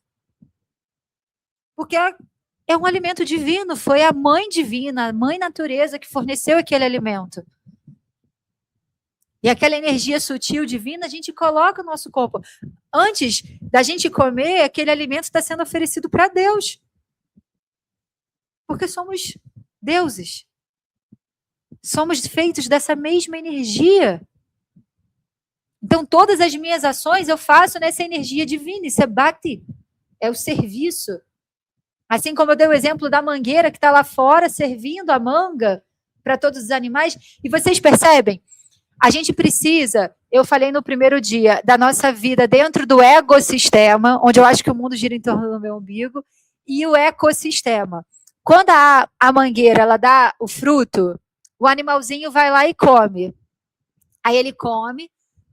Porque é um alimento divino, foi a mãe divina, a mãe natureza que forneceu aquele alimento. E aquela energia sutil divina, a gente coloca no nosso corpo. Antes da gente comer, aquele alimento está sendo oferecido para Deus. Porque somos deuses. Somos feitos dessa mesma energia. Então, todas as minhas ações eu faço nessa energia divina. Isso é Bhakti. É o serviço. Assim como eu dei o exemplo da mangueira que está lá fora, servindo a manga para todos os animais. E vocês percebem? A gente precisa, eu falei no primeiro dia, da nossa vida dentro do ecossistema, onde eu acho que o mundo gira em torno do meu umbigo, e o ecossistema. Quando a mangueira ela dá o fruto, o animalzinho vai lá e come. Aí ele come,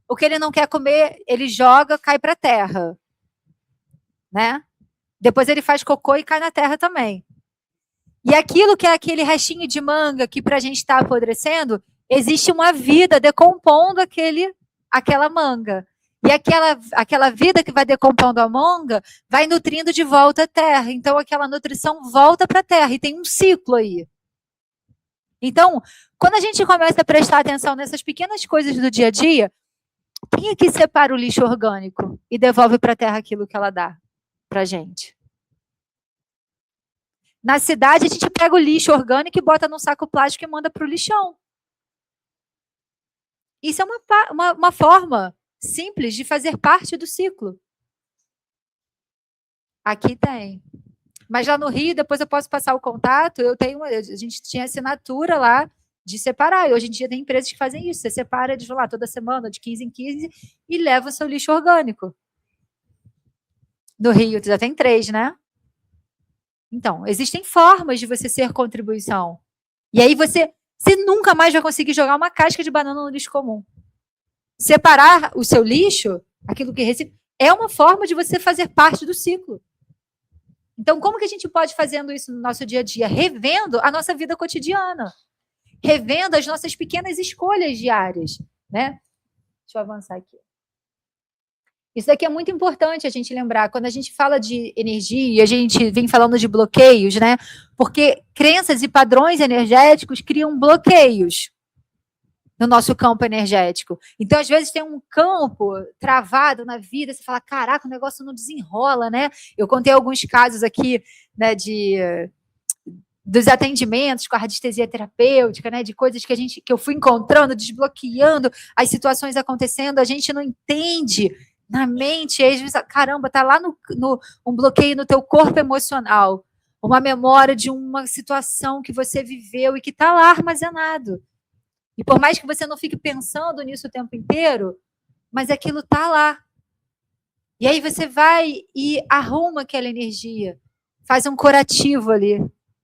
o que ele não quer comer, ele joga, cai para a terra. Né? Depois ele faz cocô e cai na terra também. E aquilo que é aquele restinho de manga que para a gente está apodrecendo, existe uma vida decompondo aquela manga. E aquela vida que vai decompondo a manga vai nutrindo de volta a terra. Então, aquela nutrição volta para a terra. E tem um ciclo aí. Então, quando a gente começa a prestar atenção nessas pequenas coisas do dia a dia, quem é que separa o lixo orgânico e devolve para a terra aquilo que ela dá para a gente? Na cidade, a gente pega o lixo orgânico e bota num saco plástico e manda para o lixão. Isso é uma forma simples de fazer parte do ciclo. Aqui tem. Mas lá no Rio, depois eu posso passar o contato, a gente tinha assinatura lá de separar. E hoje em dia tem empresas que fazem isso. Você separa, eles vão lá toda semana, de 15 em 15, e leva o seu lixo orgânico. No Rio já tem 3, né? Então, existem formas de você ser contribuição. E aí você nunca mais vai conseguir jogar uma casca de banana no lixo comum. Separar o seu lixo, aquilo que recebe, é uma forma de você fazer parte do ciclo. Então, como que a gente pode fazendo isso no nosso dia a dia? Revendo a nossa vida cotidiana. Revendo as nossas pequenas escolhas diárias, né? Deixa eu avançar aqui. Isso daqui é muito importante a gente lembrar. Quando a gente fala de energia, a gente vem falando de bloqueios, né? Porque crenças e padrões energéticos criam bloqueios no nosso campo energético. Então, às vezes, tem um campo travado na vida, você fala, caraca, o negócio não desenrola, né? Eu contei alguns casos aqui, né, dos atendimentos com a radiestesia terapêutica, né, de coisas que eu fui encontrando, desbloqueando, as situações acontecendo, a gente não entende na mente, às vezes, caramba, tá lá um bloqueio no teu corpo emocional, uma memória de uma situação que você viveu e que tá lá armazenado. E por mais que você não fique pensando nisso o tempo inteiro, mas aquilo tá lá. E aí você vai e arruma aquela energia, faz um curativo ali,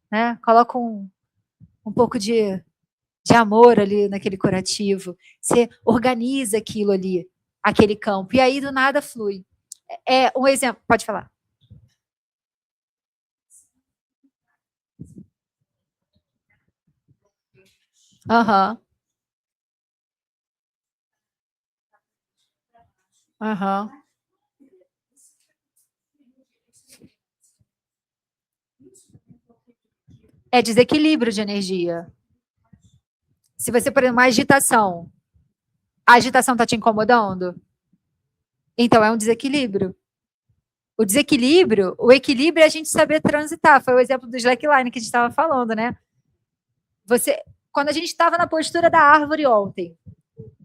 né? Coloca um pouco de amor ali naquele curativo. Você organiza aquilo ali, aquele campo. E aí do nada flui. É um exemplo, pode falar. Aham. Aham. É desequilíbrio de energia. Se você, por exemplo, uma agitação, a agitação está te incomodando? Então é um desequilíbrio. O desequilíbrio, o equilíbrio é a gente saber transitar. Foi o exemplo do slackline que a gente estava falando, né? Quando a gente estava na postura da árvore ontem,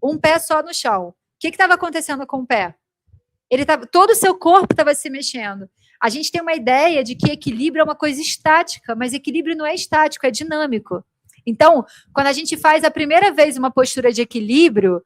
um pé só no chão, o que estava acontecendo com o pé? Todo o seu corpo estava se mexendo. A gente tem uma ideia de que equilíbrio é uma coisa estática, mas equilíbrio não é estático, é dinâmico. Então, quando a gente faz a primeira vez uma postura de equilíbrio,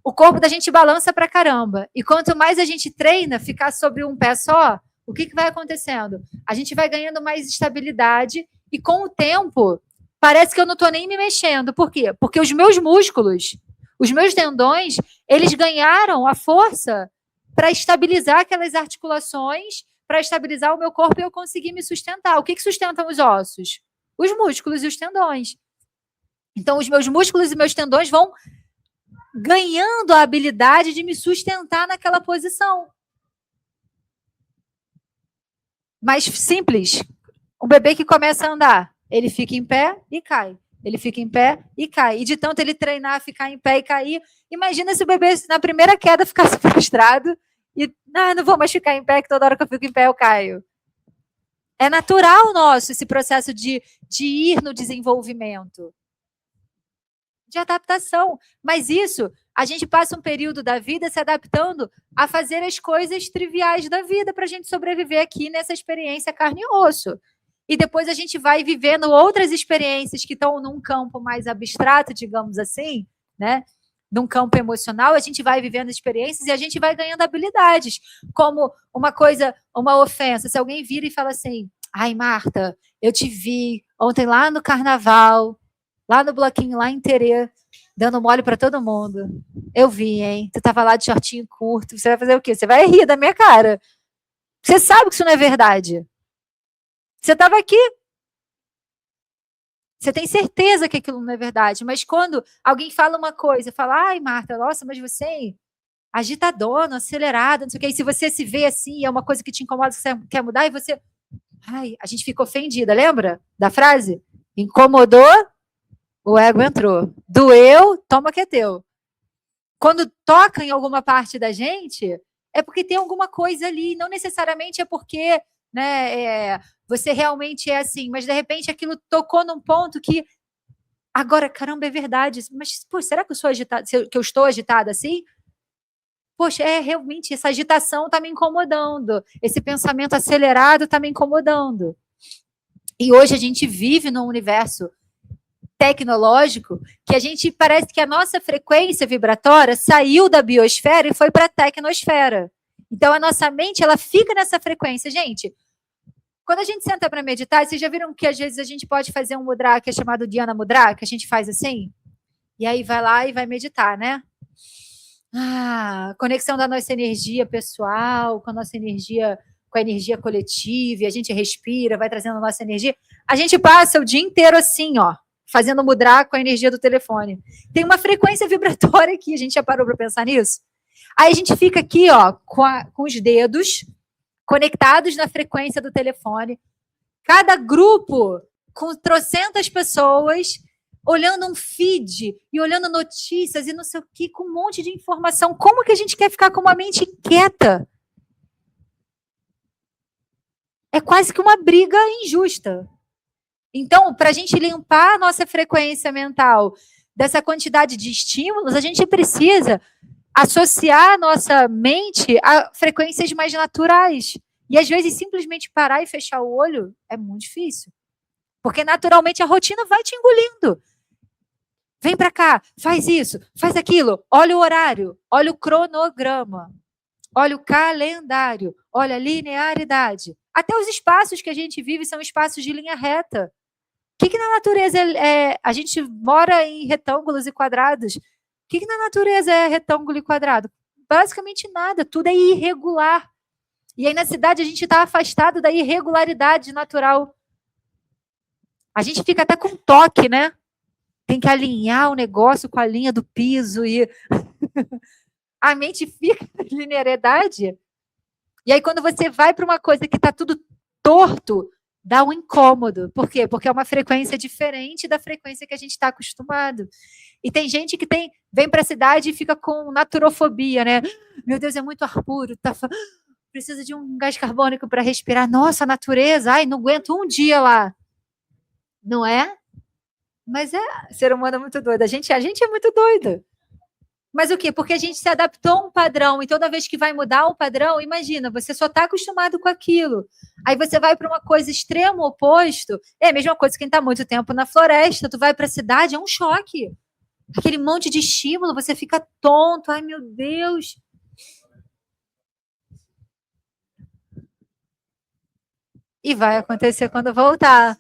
o corpo da gente balança pra caramba. E quanto mais a gente treina ficar sobre um pé só, o que vai acontecendo? A gente vai ganhando mais estabilidade e com o tempo, parece que eu não estou nem me mexendo. Por quê? Porque os meus músculos, os meus tendões, eles ganharam a força para estabilizar aquelas articulações, para estabilizar o meu corpo e eu conseguir me sustentar. O que sustentam os ossos? Os músculos e os tendões. Então, os meus músculos e meus tendões vão ganhando a habilidade de me sustentar naquela posição. Mais simples. Um bebê que começa a andar, ele fica em pé e cai. Ele fica em pé e cai. E de tanto ele treinar, ficar em pé e cair, imagina se o bebê, na primeira queda, ficasse frustrado e não vou mais ficar em pé, que toda hora que eu fico em pé eu caio. É natural nosso esse processo de ir no desenvolvimento, de adaptação. Mas isso, a gente passa um período da vida se adaptando a fazer as coisas triviais da vida para a gente sobreviver aqui nessa experiência carne e osso. E depois a gente vai vivendo outras experiências que estão num campo mais abstrato, digamos assim, né? Num campo emocional, a gente vai vivendo experiências e a gente vai ganhando habilidades, como uma coisa, uma ofensa. Se alguém vira e fala assim, ai, Marta, eu te vi ontem lá no carnaval, lá no bloquinho, lá em Terê, dando mole para todo mundo. Eu vi, hein? Tu tava lá de shortinho curto, você vai fazer o quê? Você vai rir da minha cara. Você sabe que isso não é verdade. Você estava aqui. Você tem certeza que aquilo não é verdade. Mas quando alguém fala uma coisa, fala, ai, Marta, nossa, mas você é agitadona, acelerada, não sei o quê. E se você se vê assim, é uma coisa que te incomoda, que você quer mudar, e você... Ai, a gente fica ofendida, lembra da frase? Incomodou, o ego entrou. Doeu, toma que é teu. Quando toca em alguma parte da gente, é porque tem alguma coisa ali. Não necessariamente é porque, né, você realmente é assim, mas de repente aquilo tocou num ponto que agora, caramba, é verdade. Mas, pô, será que eu sou agitada, que eu estou agitada assim? Poxa, realmente, essa agitação está me incomodando. Esse pensamento acelerado está me incomodando. E hoje a gente vive num universo tecnológico que a gente parece que a nossa frequência vibratória saiu da biosfera e foi para a tecnosfera. Então a nossa mente ela fica nessa frequência, gente. Quando a gente senta para meditar, vocês já viram que às vezes a gente pode fazer um mudra que é chamado Dhyana Mudra, que a gente faz assim? E aí vai lá e vai meditar, né? Conexão da nossa energia pessoal, com a nossa energia, com a energia coletiva, e a gente respira, vai trazendo a nossa energia. A gente passa o dia inteiro assim, ó, fazendo mudra com a energia do telefone. Tem uma frequência vibratória aqui, a gente já parou para pensar nisso? Aí a gente fica aqui, ó, com os dedos conectados na frequência do telefone. Cada grupo com trocentas pessoas olhando um feed e olhando notícias e não sei o que, com um monte de informação. Como que a gente quer ficar com uma mente quieta? É quase que uma briga injusta. Então, para a gente limpar a nossa frequência mental dessa quantidade de estímulos, a gente precisa associar a nossa mente a frequências mais naturais. E às vezes simplesmente parar e fechar o olho é muito difícil. Porque naturalmente a rotina vai te engolindo. Vem para cá, faz isso, faz aquilo, olha o horário, olha o cronograma, olha o calendário, olha a linearidade. Até os espaços que a gente vive são espaços de linha reta. O que na natureza a gente mora em retângulos e quadrados. O que na natureza é retângulo e quadrado? Basicamente nada, tudo é irregular. E aí na cidade a gente está afastado da irregularidade natural. A gente fica até com toque, né? Tem que alinhar o negócio com a linha do piso e a mente fica na linearidade. E aí quando você vai para uma coisa que está tudo torto, dá um incômodo. Por quê? Porque é uma frequência diferente da frequência que a gente está acostumado. E tem gente que vem para a cidade e fica com naturofobia, né? Meu Deus, é muito ar puro, precisa de um gás carbônico para respirar. Nossa, a natureza, ai, não aguento um dia lá. Não é? Mas ser humano é muito doido. A gente é muito doido. Mas o quê? Porque a gente se adaptou a um padrão. E toda vez que vai mudar um padrão, imagina, você só está acostumado com aquilo. Aí você vai para uma coisa extremo oposto. É a mesma coisa que quem está muito tempo na floresta. Tu vai para a cidade, é um choque. Aquele monte de estímulo, você fica tonto. Ai, meu Deus. E vai acontecer quando voltar.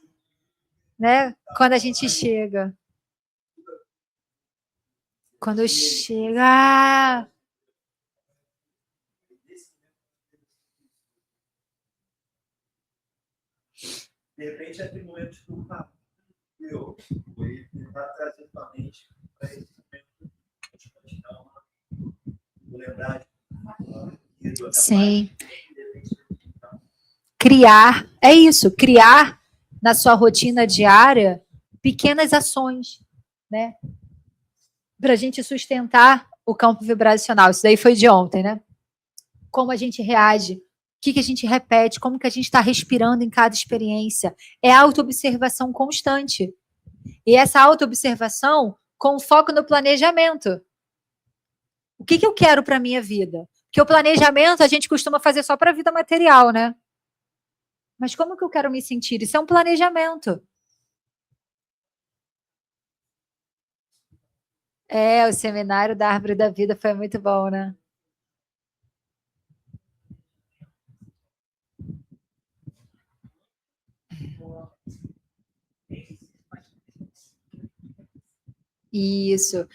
Né? Quando a gente chega. Quando chega.
De repente, é aquele momento que eu vou tentar trazer para a mente para esse momento. Vou lembrar de
sim. Criar, é isso, criar na sua rotina diária pequenas ações, né? Para a gente sustentar o campo vibracional. Isso daí foi de ontem, né? Como a gente reage, o que a gente repete, como que a gente está respirando em cada experiência. É autoobservação constante. E essa autoobservação com foco no planejamento. O que eu quero para a minha vida? Porque o planejamento a gente costuma fazer só para a vida material, né? Mas como que eu quero me sentir? Isso é um planejamento. O seminário da Árvore da Vida foi muito bom, né? Isso.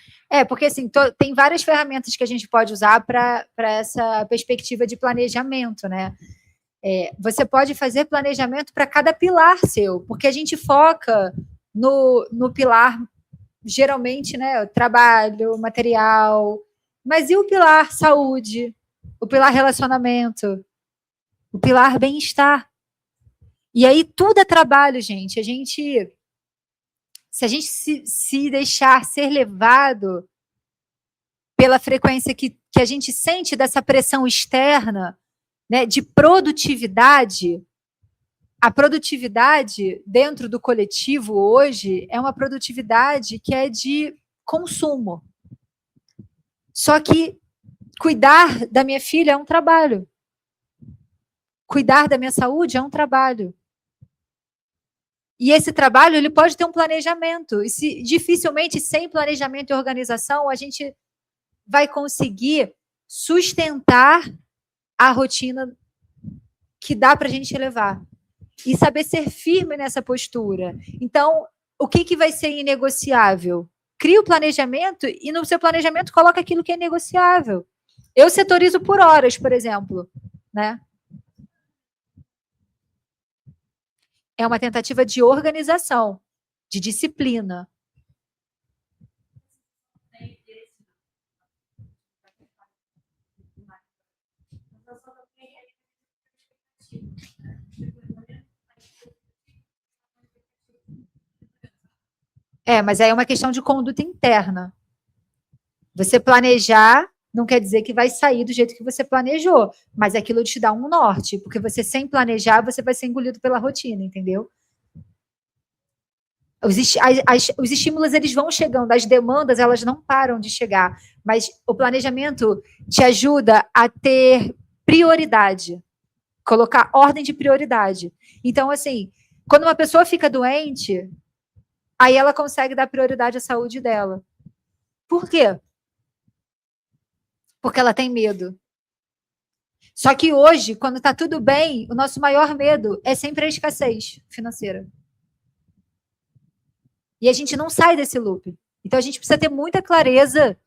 Porque assim, tem várias ferramentas que a gente pode usar para essa perspectiva de planejamento, né? Você pode fazer planejamento para cada pilar seu, porque a gente foca no pilar, geralmente, né? Trabalho, material, mas e o pilar saúde? O pilar relacionamento? O pilar bem-estar? E aí tudo é trabalho, gente. Se a gente se deixar ser levado pela frequência que a gente sente dessa pressão externa, né, de produtividade, a produtividade dentro do coletivo hoje é uma produtividade que é de consumo. Só que cuidar da minha filha é um trabalho. Cuidar da minha saúde é um trabalho. E esse trabalho ele pode ter um planejamento. E dificilmente, sem planejamento e organização, a gente vai conseguir sustentar a rotina que dá para a gente levar. E saber ser firme nessa postura. Então, o que vai ser inegociável? Cria o planejamento e no seu planejamento coloca aquilo que é negociável. Eu setorizo por horas, por exemplo, né? É uma tentativa de organização, de disciplina. Mas aí é uma questão de conduta interna. Você planejar não quer dizer que vai sair do jeito que você planejou, mas aquilo te dá um norte, porque você sem planejar, você vai ser engolido pela rotina, entendeu? Os estímulos, eles vão chegando, as demandas, elas não param de chegar, mas o planejamento te ajuda a ter prioridade, colocar ordem de prioridade. Então, assim, quando uma pessoa fica doente, aí ela consegue dar prioridade à saúde dela. Por quê? Porque ela tem medo. Só que hoje, quando está tudo bem, o nosso maior medo é sempre a escassez financeira. E a gente não sai desse loop. Então, a gente precisa ter muita clareza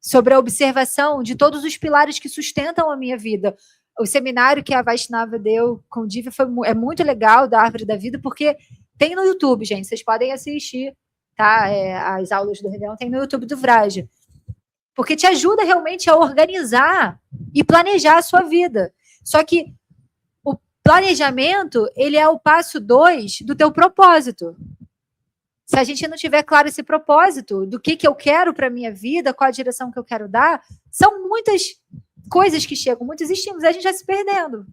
sobre a observação de todos os pilares que sustentam a minha vida. O seminário que a Vaishnava deu com o Divya é muito legal, da Árvore da Vida, porque tem no YouTube, gente. Vocês podem assistir, tá? As aulas do Réveillon tem no YouTube do Vraja. Porque te ajuda realmente a organizar e planejar a sua vida. Só que o planejamento, ele é o passo 2 do teu propósito. Se a gente não tiver claro esse propósito do que eu quero para a minha vida, qual a direção que eu quero dar, são muitas coisas que chegam, muitos estímulos, a gente vai se perdendo.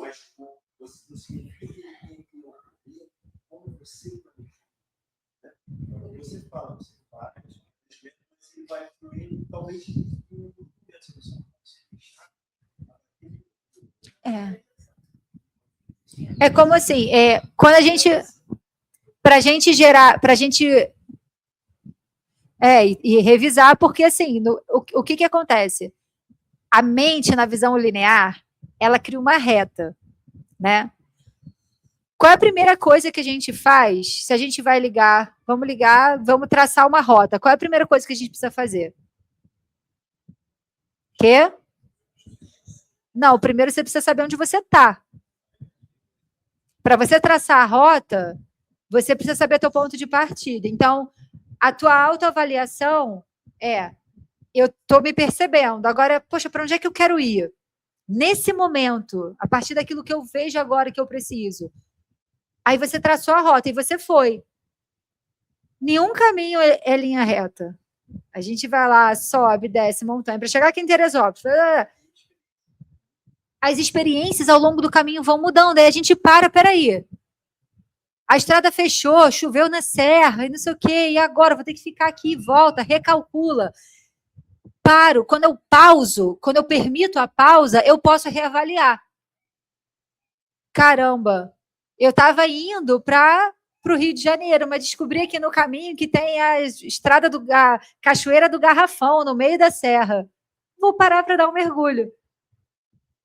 Mas você significa como você fala, você vai fluir, talvez
é como assim, quando a gente, pra gente gerar, pra gente e revisar, porque assim, o que acontece? A mente, na visão linear, ela cria uma reta, né? Qual é a primeira coisa que a gente faz? Se a gente vai ligar, vamos traçar uma rota. Qual é a primeira coisa que a gente precisa fazer? Quê? Não, primeiro você precisa saber onde você está. Para você traçar a rota, você precisa saber teu ponto de partida. Então, a tua autoavaliação eu estou me percebendo. Agora, poxa, para onde é que eu quero ir? Nesse momento, a partir daquilo que eu vejo agora que eu preciso. Aí você traçou a rota e você foi. Nenhum caminho é linha reta. A gente vai lá, sobe, desce montanha, para chegar aqui em Teresópolis. As experiências ao longo do caminho vão mudando. Aí a gente peraí. A estrada fechou, choveu na serra e não sei o quê. E agora? Vou ter que ficar aqui, volta, recalcula. Paro. Quando eu pauso, quando eu permito a pausa, eu posso reavaliar. Caramba, eu estava indo para o Rio de Janeiro, mas descobri aqui no caminho que tem a Cachoeira do Garrafão, no meio da serra. Vou parar para dar um mergulho.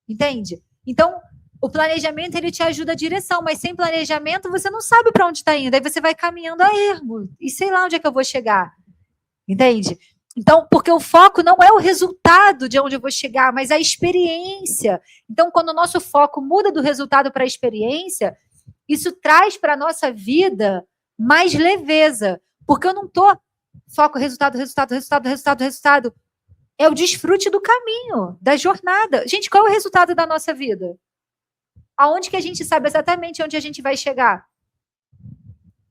Entende? Então, o planejamento, ele te ajuda a direção, mas sem planejamento, você não sabe para onde está indo. Aí você vai caminhando a ermo. E sei lá onde é que eu vou chegar. Entende? Então, porque o foco não é o resultado de onde eu vou chegar, mas a experiência. Então, quando o nosso foco muda do resultado para a experiência, isso traz para a nossa vida mais leveza. Porque eu não estou foco, resultado. É o desfrute do caminho, da jornada. Gente, qual é o resultado da nossa vida? Aonde que a gente sabe exatamente onde a gente vai chegar?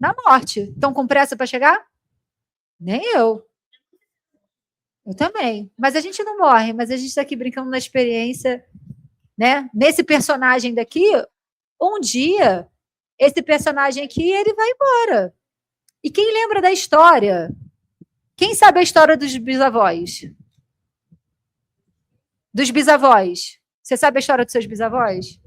Na morte. Estão com pressa para chegar? Nem eu. Eu também. Mas a gente não morre, mas a gente está aqui brincando na experiência, né? Nesse personagem daqui, um dia, esse personagem aqui, ele vai embora. E quem lembra da história? Quem sabe a história dos bisavós? Dos bisavós. Você sabe a história dos seus bisavós?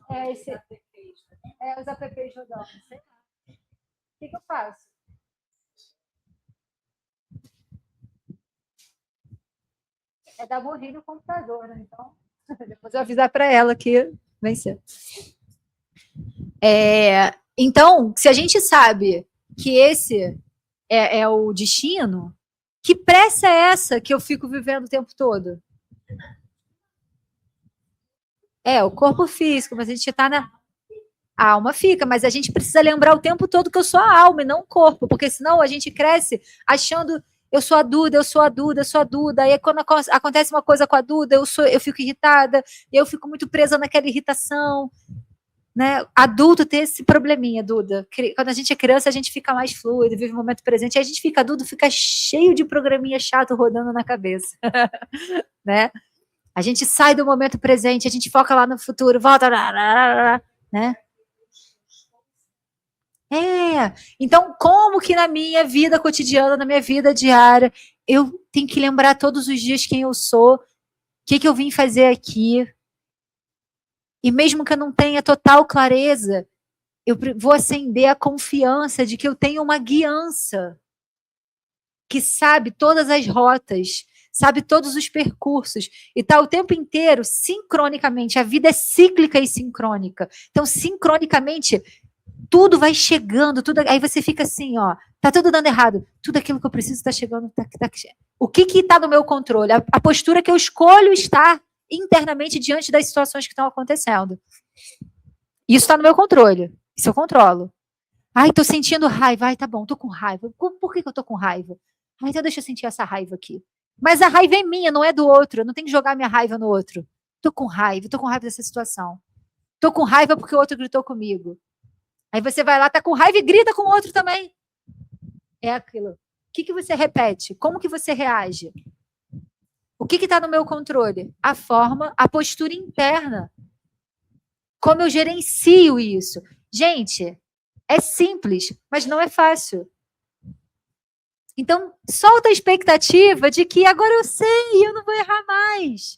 Os apps rodando. Sei lá. O que eu faço? Dar morrer no computador, né? Então, depois eu avisar para ela que vai ser. Então, se a gente sabe que esse é o destino, que pressa é essa que eu fico vivendo o tempo todo? O corpo físico, mas a gente está na... A alma fica, mas a gente precisa lembrar o tempo todo que eu sou a alma e não o corpo, porque senão a gente cresce achando eu sou a Duda, eu sou a Duda, eu sou a Duda. Aí quando acontece uma coisa com a Duda, eu fico irritada, eu fico muito presa naquela irritação. né? Adulto ter esse probleminha, Duda. Quando a gente é criança, a gente fica mais fluido, vive o momento presente. Aí a gente fica adulto, fica cheio de programinha chato rodando na cabeça, né? A gente sai do momento presente, a gente foca lá no futuro, volta, né? Então, como que na minha vida cotidiana, na minha vida diária, eu tenho que lembrar todos os dias quem eu sou, o que eu vim fazer aqui. E mesmo que eu não tenha total clareza, eu vou acender a confiança de que eu tenho uma guiança que sabe todas as rotas, sabe todos os percursos, e está o tempo inteiro, sincronicamente. A vida é cíclica e sincrônica. Então, sincronicamente, tudo vai chegando, tudo, aí você fica assim, ó, tá tudo dando errado, tudo aquilo que eu preciso está chegando, o que está no meu controle? A postura que eu escolho estar internamente diante das situações que estão acontecendo. Isso está no meu controle, isso eu controlo. Ai, tô sentindo raiva, ai, tá bom, tô com raiva, por que eu tô com raiva? Ai, então deixa eu sentir essa raiva aqui. Mas a raiva é minha, não é do outro, eu não tenho que jogar minha raiva no outro. Tô com raiva dessa situação. Tô com raiva porque o outro gritou comigo. Aí você vai lá, tá com raiva e grita com o outro também. É aquilo. O que você repete? Como que você reage? O que está no meu controle? A forma, a postura interna. Como eu gerencio isso? Gente, é simples, mas não é fácil. Então, solta a expectativa de que agora eu sei, eu não vou errar mais.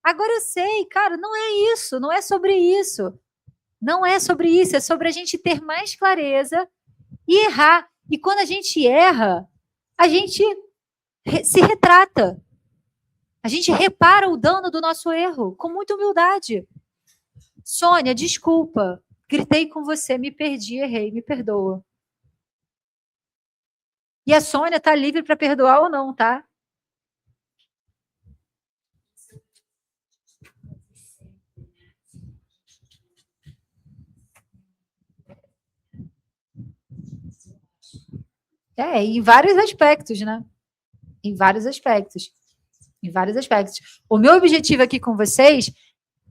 Agora eu sei, cara, não é isso, não é sobre isso. Não é sobre isso, é sobre a gente ter mais clareza e errar. E quando a gente erra, a gente se retrata. A gente repara o dano do nosso erro com muita humildade. Sônia, desculpa. Gritei com você, me perdi, errei, me perdoa. E a Sônia está livre para perdoar ou não, tá? Em vários aspectos, né? Em vários aspectos. Em vários aspectos. O meu objetivo aqui com vocês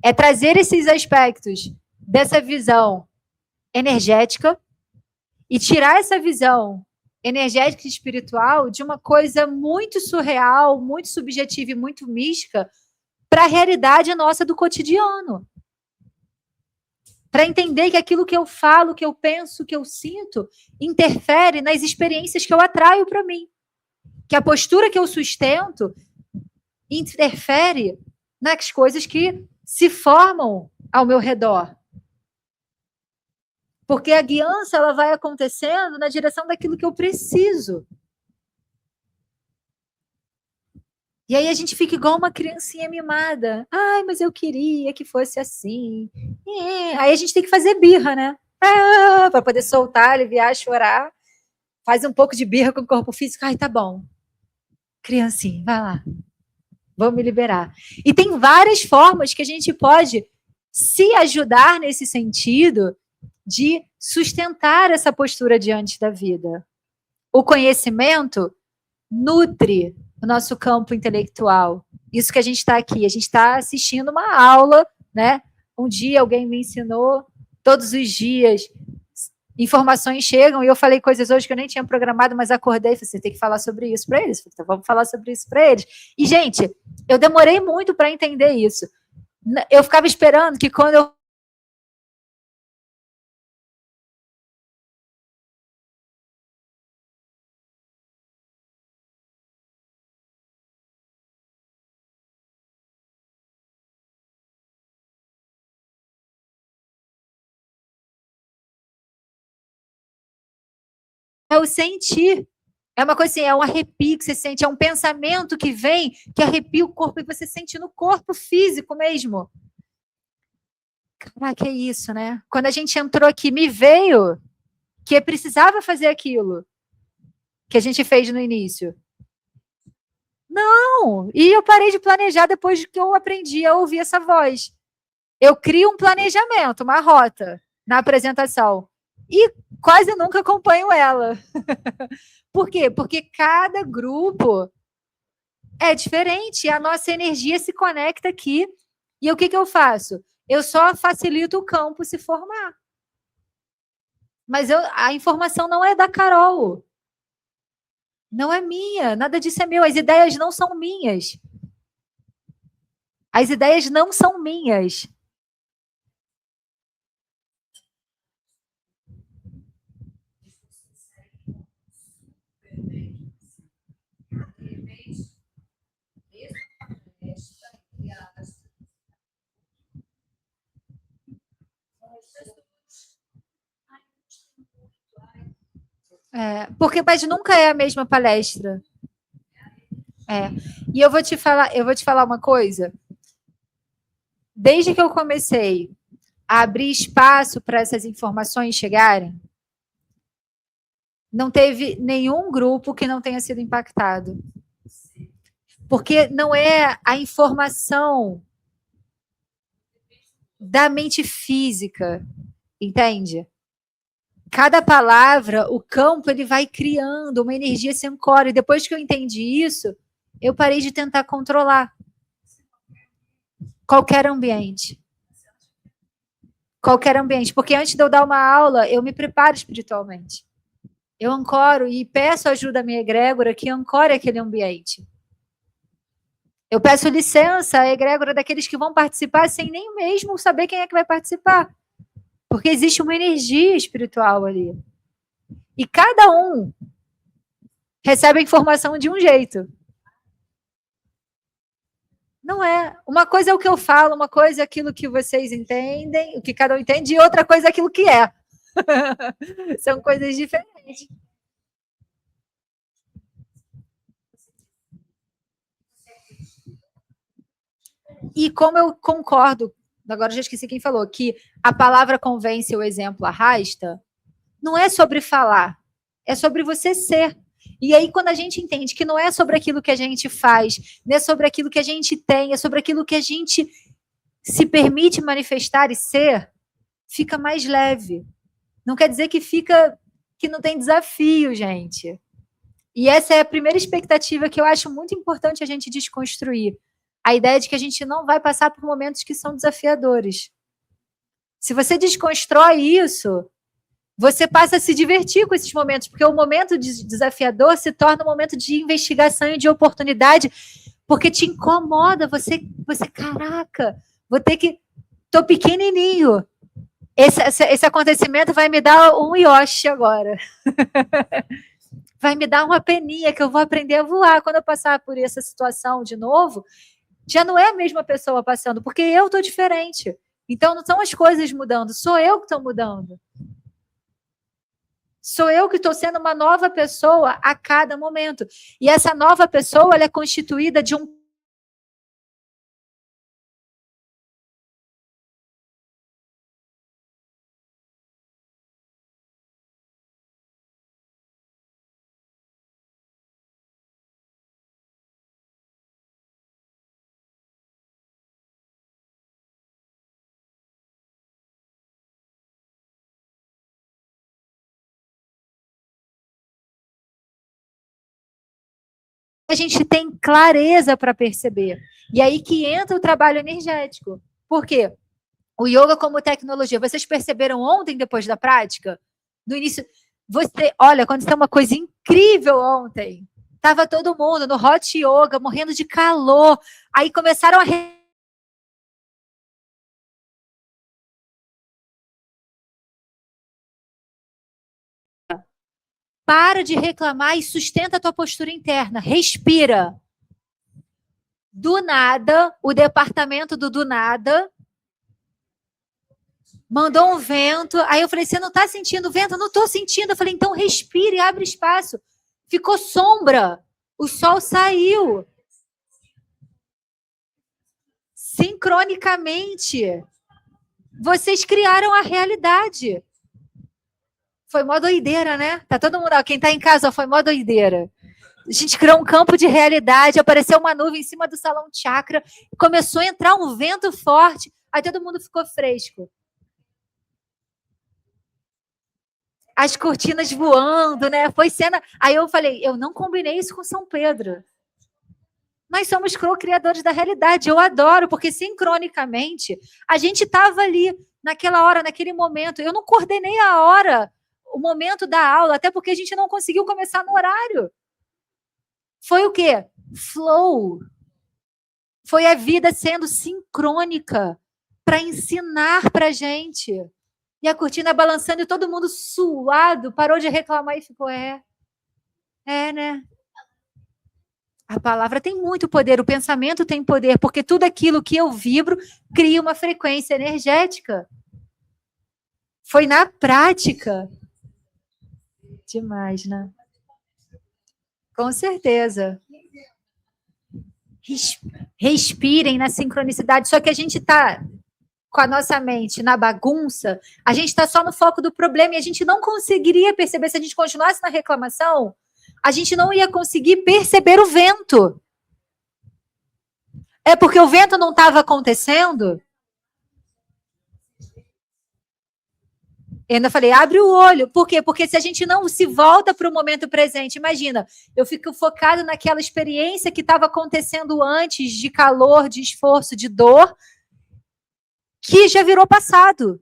é trazer esses aspectos dessa visão energética e tirar essa visão energética e espiritual de uma coisa muito surreal, muito subjetiva e muito mística para a realidade nossa do cotidiano. Para entender que aquilo que eu falo, que eu penso, que eu sinto, interfere nas experiências que eu atraio para mim. Que a postura que eu sustento interfere nas coisas que se formam ao meu redor. Porque a guiança ela vai acontecendo na direção daquilo que eu preciso. E aí a gente fica igual uma criancinha mimada. Ai, mas eu queria que fosse assim. Aí a gente tem que fazer birra, né? Para poder soltar, aliviar, chorar. Faz um pouco de birra com o corpo físico. Ai, tá bom. Criancinha, vai lá. Vamos me liberar. E tem várias formas que a gente pode se ajudar nesse sentido de sustentar essa postura diante da vida. O conhecimento nutre o nosso campo intelectual. Isso que a gente está aqui. A gente está assistindo uma aula, né? Um dia alguém me ensinou, todos os dias informações chegam, e eu falei coisas hoje que eu nem tinha programado, mas acordei e falei, você tem que falar sobre isso para eles. Então, vamos falar sobre isso para eles. E, gente, eu demorei muito para entender isso. Eu ficava esperando que quando eu é o sentir. É uma coisa assim, é um arrepio que você sente, é um pensamento que vem, que arrepia o corpo e você sente no corpo físico mesmo. Caraca, é isso, né? Quando a gente entrou aqui, me veio que precisava fazer aquilo que a gente fez no início. Não! E eu parei de planejar depois que eu aprendi a ouvir essa voz. Eu crio um planejamento, uma rota na apresentação. E quase nunca acompanho ela. Por quê? Porque cada grupo é diferente, a nossa energia se conecta aqui. E o que eu faço? Eu só facilito o campo se formar. Mas a informação não é da Carol. Não é minha, nada disso é meu. As ideias não são minhas. As ideias não são minhas. Mas nunca é a mesma palestra. E eu vou te falar uma coisa. Desde que eu comecei a abrir espaço para essas informações chegarem, não teve nenhum grupo que não tenha sido impactado. Porque não é a informação da mente física, entende? Cada palavra, o campo, ele vai criando uma energia se ancora. E depois que eu entendi isso, eu parei de tentar controlar. Qualquer ambiente. Qualquer ambiente. Porque antes de eu dar uma aula, eu me preparo espiritualmente. Eu ancoro e peço ajuda à minha egrégora que ancore aquele ambiente. Eu peço licença à egrégora daqueles que vão participar sem nem mesmo saber quem é que vai participar. Porque existe uma energia espiritual ali. E cada um recebe a informação de um jeito. Não é. Uma coisa é o que eu falo, uma coisa é aquilo que vocês entendem, o que cada um entende, e outra coisa é aquilo que é. São coisas diferentes. E como eu concordo, agora eu já esqueci quem falou, que a palavra convence, o exemplo arrasta, não é sobre falar, é sobre você ser. E aí, quando a gente entende que não é sobre aquilo que a gente faz, não é sobre aquilo que a gente tem, é sobre aquilo que a gente se permite manifestar e ser, fica mais leve. Não quer dizer que não tem desafio, gente. E essa é a primeira expectativa que eu acho muito importante a gente desconstruir. A ideia de que a gente não vai passar por momentos que são desafiadores. Se você desconstrói isso, você passa a se divertir com esses momentos, porque o momento desafiador se torna um momento de investigação e de oportunidade, porque te incomoda, você caraca, vou ter que... Tô pequenininho. Esse acontecimento vai me dar um Yoshi agora. Vai me dar uma peninha que eu vou aprender a voar. Quando eu passar por essa situação de novo, já não é a mesma pessoa passando, porque eu estou diferente. Então, não são as coisas mudando, sou eu que estou mudando. Sou eu que estou sendo uma nova pessoa a cada momento. E essa nova pessoa, ela é constituída de um... A gente tem clareza para perceber. E aí que entra o trabalho energético. Por quê? O yoga como tecnologia. Vocês perceberam ontem, depois da prática? No início, olha, aconteceu uma coisa incrível ontem. Tava todo mundo no hot yoga, morrendo de calor. Aí começaram a... Para de reclamar e sustenta a tua postura interna. Respira. Do nada, o departamento do nada mandou um vento. Aí eu falei, você não está sentindo vento? Eu não estou sentindo. Eu falei, então respire e abre espaço. Ficou sombra. O sol saiu. Sincronicamente. Vocês criaram a realidade. Foi mó doideira, né? Tá todo mundo, quem tá em casa, foi mó doideira. A gente criou um campo de realidade, apareceu uma nuvem em cima do salão chakra, começou a entrar um vento forte, aí todo mundo ficou fresco. As cortinas voando, né? Foi cena. Aí eu falei, eu não combinei isso com São Pedro. Nós somos co-criadores da realidade. Eu adoro, porque sincronicamente a gente estava ali naquela hora, naquele momento. Eu não coordenei a hora, o momento da aula, até porque a gente não conseguiu começar no horário. Foi o quê? Flow. Foi a vida sendo sincrônica para ensinar para gente. E a cortina balançando e todo mundo suado, parou de reclamar e ficou, né? A palavra tem muito poder, o pensamento tem poder, porque tudo aquilo que eu vibro cria uma frequência energética. Foi na prática. Demais, né? Com certeza. Respirem na sincronicidade, só que a gente está com a nossa mente na bagunça, a gente está só no foco do problema e a gente não conseguiria perceber, se a gente continuasse na reclamação, a gente não ia conseguir perceber o vento. É porque o vento não estava acontecendo? Eu ainda falei, abre o olho. Por quê? Porque se a gente não se volta para o momento presente, imagina, eu fico focado naquela experiência que estava acontecendo antes, de calor, de esforço, de dor, que já virou passado.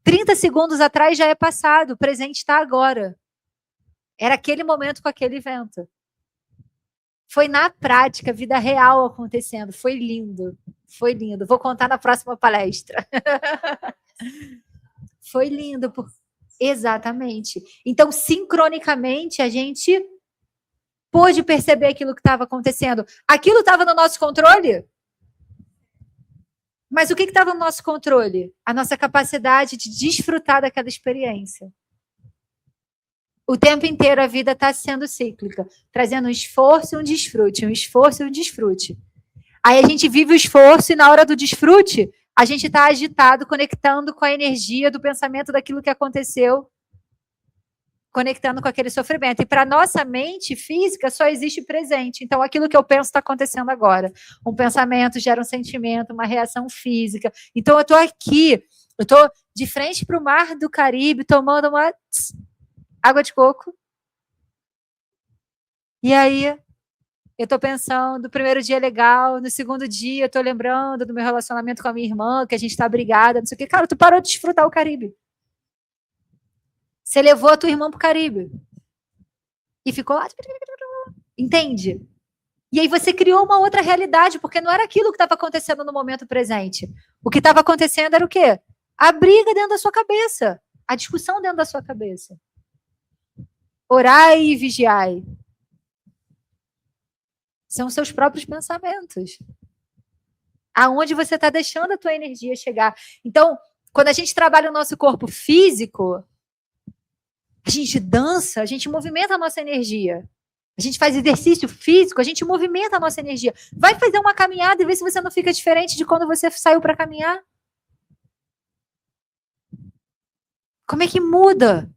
30 segundos atrás já é passado, o presente está agora. Era aquele momento com aquele evento. Foi na prática, vida real acontecendo. Foi lindo. Foi lindo. Vou contar na próxima palestra. Foi lindo. Exatamente. Então, sincronicamente, a gente pôde perceber aquilo que estava acontecendo. Aquilo estava no nosso controle? Mas o que estava no nosso controle? A nossa capacidade de desfrutar daquela experiência. O tempo inteiro a vida está sendo cíclica, trazendo um esforço e um desfrute, um esforço e um desfrute. Aí a gente vive o esforço e na hora do desfrute, a gente está agitado, conectando com a energia do pensamento daquilo que aconteceu, conectando com aquele sofrimento. E para nossa mente física só existe presente. Então aquilo que eu penso está acontecendo agora. Um pensamento gera um sentimento, uma reação física. Então eu estou aqui, eu estou de frente para o mar do Caribe, tomando uma água de coco. E aí, eu estou pensando, o primeiro dia é legal, no segundo dia eu estou lembrando do meu relacionamento com a minha irmã, que a gente está brigada, não sei o quê. Cara, tu parou de desfrutar o Caribe. Você levou a tua irmã para o Caribe. E ficou lá. Entende? E aí você criou uma outra realidade, porque não era aquilo que estava acontecendo no momento presente. O que estava acontecendo era o quê? A briga dentro da sua cabeça. A discussão dentro da sua cabeça. Orai e vigiai. São seus próprios pensamentos. Aonde você está deixando a tua energia chegar. Então, quando a gente trabalha o nosso corpo físico, a gente dança, a gente movimenta a nossa energia. A gente faz exercício físico, a gente movimenta a nossa energia. Vai fazer uma caminhada e ver se você não fica diferente de quando você saiu para caminhar. Como é que muda?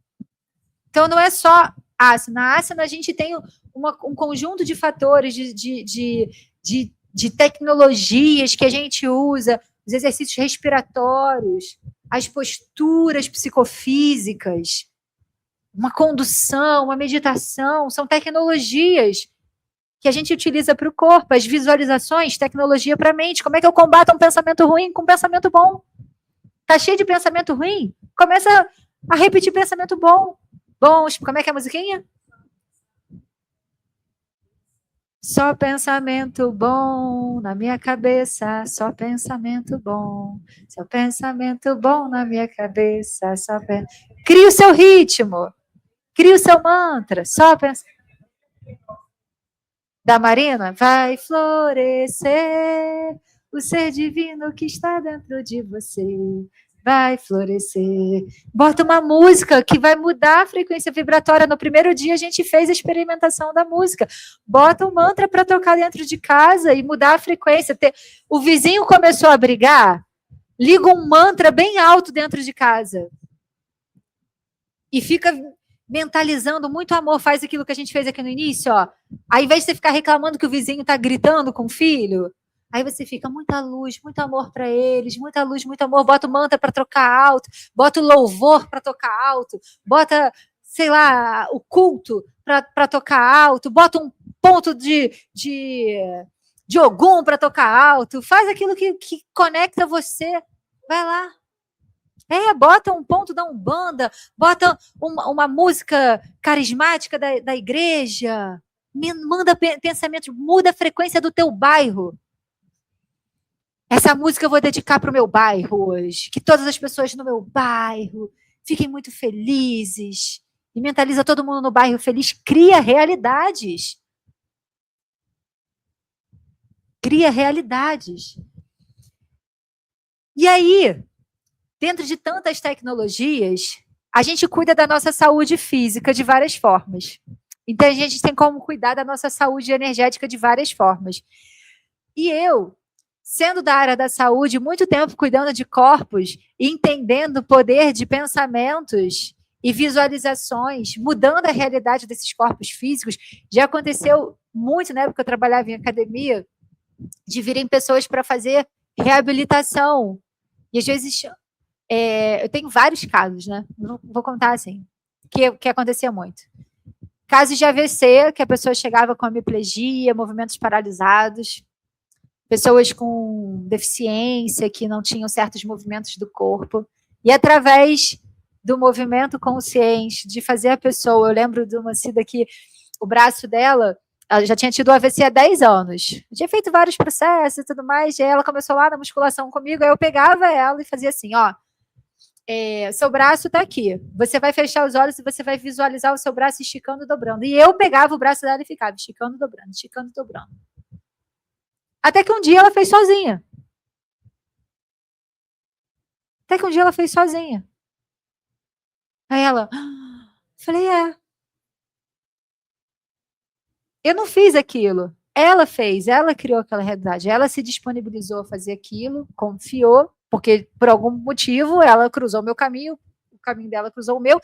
Então, não é só asana. Na asana, a gente tem um conjunto de fatores, de tecnologias que a gente usa, os exercícios respiratórios, as posturas psicofísicas, uma condução, uma meditação, são tecnologias que a gente utiliza para o corpo, as visualizações, tecnologia para a mente. Como é que eu combato um pensamento ruim com um pensamento bom? Tá cheio de pensamento ruim? Começa a repetir pensamento bom. Bons, como é que é a musiquinha? Só pensamento bom na minha cabeça, só pensamento bom. Só pensamento bom na minha cabeça, só Cria o seu ritmo. Cria o seu mantra. Só pensamento. Da Marina? Vai florescer o ser divino que está dentro de você. Vai florescer. Bota uma música que vai mudar a frequência vibratória. No primeiro dia a gente fez a experimentação da música. Bota um mantra para tocar dentro de casa e mudar a frequência. O vizinho começou a brigar, liga um mantra bem alto dentro de casa. E fica mentalizando muito amor. Faz aquilo que a gente fez aqui no início, ó. Aí, ao invés de você ficar reclamando que o vizinho está gritando com o filho, aí você fica, muita luz, muito amor para eles, muita luz, muito amor, bota o mantra para tocar alto, bota o louvor para tocar alto, bota, sei lá, o culto para tocar alto, bota um ponto de de Ogum para tocar alto, faz aquilo que conecta você, vai lá. Bota um ponto da Umbanda, bota uma música carismática da igreja, manda pensamento, muda a frequência do teu bairro. Essa música eu vou dedicar para o meu bairro hoje, que todas as pessoas no meu bairro fiquem muito felizes, e mentaliza todo mundo no bairro feliz, cria realidades. Cria realidades. E aí, dentro de tantas tecnologias, a gente cuida da nossa saúde física de várias formas. Então, a gente tem como cuidar da nossa saúde energética de várias formas. E eu, sendo da área da saúde, muito tempo cuidando de corpos, entendendo o poder de pensamentos e visualizações, mudando a realidade desses corpos físicos, já aconteceu muito, né, porque eu trabalhava em academia, de virem pessoas para fazer reabilitação. E às vezes, eu tenho vários casos, né? Vou contar assim, que acontecia muito. Casos de AVC, que a pessoa chegava com hemiplegia, movimentos paralisados, pessoas com deficiência, que não tinham certos movimentos do corpo. E através do movimento consciente, de fazer a pessoa, eu lembro de uma Cida que o braço dela, ela já tinha tido AVC há 10 anos. Eu tinha feito vários processos e tudo mais, e aí ela começou lá na musculação comigo, aí eu pegava ela e fazia assim, ó, seu braço tá aqui, você vai fechar os olhos e você vai visualizar o seu braço esticando e dobrando. E eu pegava o braço dela e ficava esticando e dobrando, esticando e dobrando. Até que um dia ela fez sozinha. Aí ela, falei, eu não fiz aquilo. Ela fez, ela criou aquela realidade. Ela se disponibilizou a fazer aquilo, confiou, porque por algum motivo ela cruzou o meu caminho, o caminho dela cruzou o meu.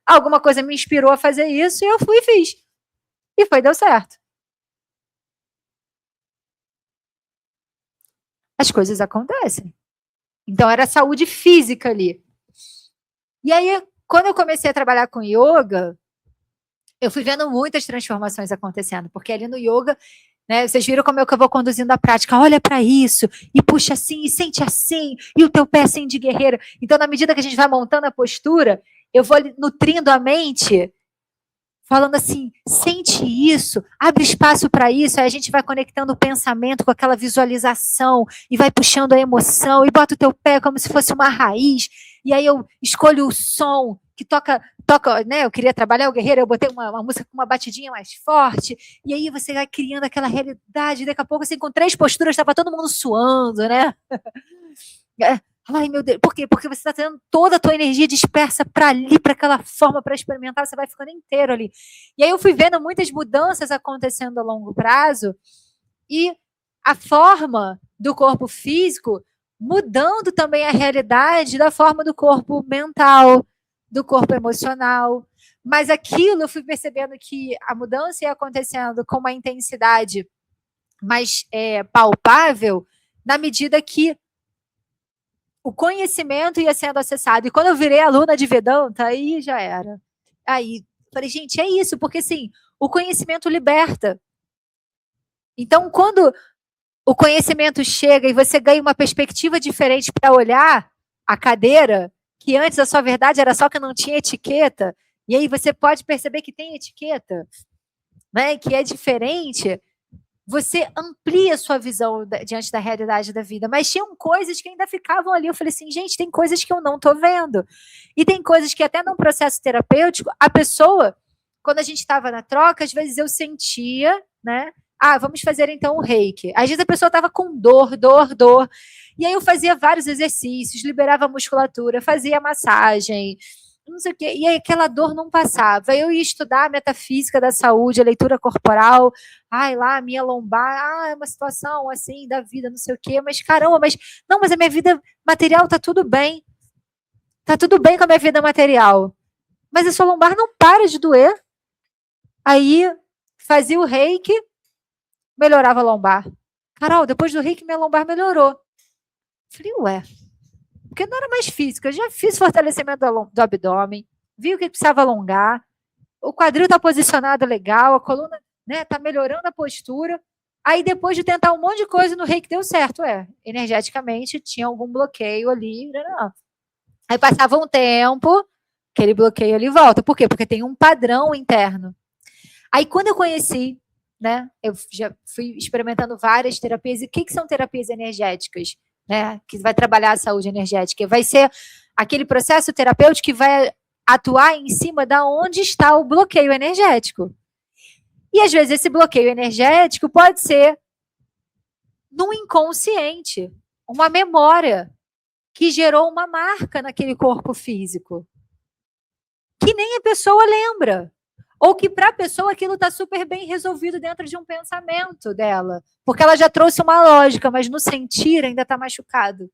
Alguma coisa me inspirou a fazer isso e eu fui e fiz. E deu certo. As coisas acontecem. Então era saúde física ali. E aí, quando eu comecei a trabalhar com yoga, eu fui vendo muitas transformações acontecendo, porque ali no yoga, né, vocês viram como é que eu vou conduzindo a prática, olha para isso, e puxa assim, e sente assim, e o teu pé assim de guerreiro. Então, na medida que a gente vai montando a postura, eu vou nutrindo a mente, falando assim, sente isso, abre espaço para isso, aí a gente vai conectando o pensamento com aquela visualização, e vai puxando a emoção, e bota o teu pé como se fosse uma raiz, e aí eu escolho o som que toca, né? Eu queria trabalhar o guerreiro, eu botei uma música com uma batidinha mais forte, e aí você vai criando aquela realidade, daqui a pouco, assim, com 3 posturas, estava todo mundo suando, né? Ai, meu Deus, por quê? Porque você está tendo toda a tua energia dispersa para ali, para aquela forma, para experimentar, você vai ficando inteiro ali. E aí eu fui vendo muitas mudanças acontecendo a longo prazo, e a forma do corpo físico mudando também a realidade da forma do corpo mental, do corpo emocional. Mas aquilo eu fui percebendo que a mudança ia acontecendo com uma intensidade mais palpável, na medida que o conhecimento ia sendo acessado. E quando eu virei aluna de Vedanta, aí já era. Aí, falei, gente, é isso, porque assim, o conhecimento liberta. Então, quando o conhecimento chega e você ganha uma perspectiva diferente para olhar a cadeira, que antes a sua verdade era só que não tinha etiqueta, e aí você pode perceber que tem etiqueta, né, que é diferente, você amplia a sua visão diante da realidade da vida. Mas tinham coisas que ainda ficavam ali. Eu falei assim, gente, tem coisas que eu não estou vendo. E tem coisas que até num processo terapêutico, a pessoa, quando a gente estava na troca, às vezes eu sentia, né? Vamos fazer então o reiki. Às vezes a pessoa estava com dor. E aí eu fazia vários exercícios, liberava a musculatura, fazia massagem, não sei o quê. E aí aquela dor não passava. Eu ia estudar a metafísica da saúde, a leitura corporal. Lá a minha lombar, é uma situação assim da vida, não sei o quê. Mas caramba, mas a minha vida material tá tudo bem. Tá tudo bem com a minha vida material. Mas a sua lombar não para de doer. Aí fazia o reiki, melhorava a lombar. Carol, depois do reiki, minha lombar melhorou. Falei, ué, porque não era mais física. Eu já fiz fortalecimento do abdômen, vi o que precisava alongar, o quadril está posicionado legal, a coluna, né, tá melhorando a postura. Aí, depois de tentar um monte de coisa no reiki, deu certo. Energeticamente, tinha algum bloqueio ali. Não. Aí, passava um tempo, aquele bloqueio ali volta. Por quê? Porque tem um padrão interno. Aí, quando eu conheci, né, eu já fui experimentando várias terapias. E o que são terapias energéticas? Né, que vai trabalhar a saúde energética. Vai ser aquele processo terapêutico que vai atuar em cima da onde está o bloqueio energético. E, às vezes, esse bloqueio energético pode ser no inconsciente, uma memória que gerou uma marca naquele corpo físico, que nem a pessoa lembra. Ou que para a pessoa aquilo está super bem resolvido dentro de um pensamento dela, porque ela já trouxe uma lógica, mas no sentir ainda está machucado.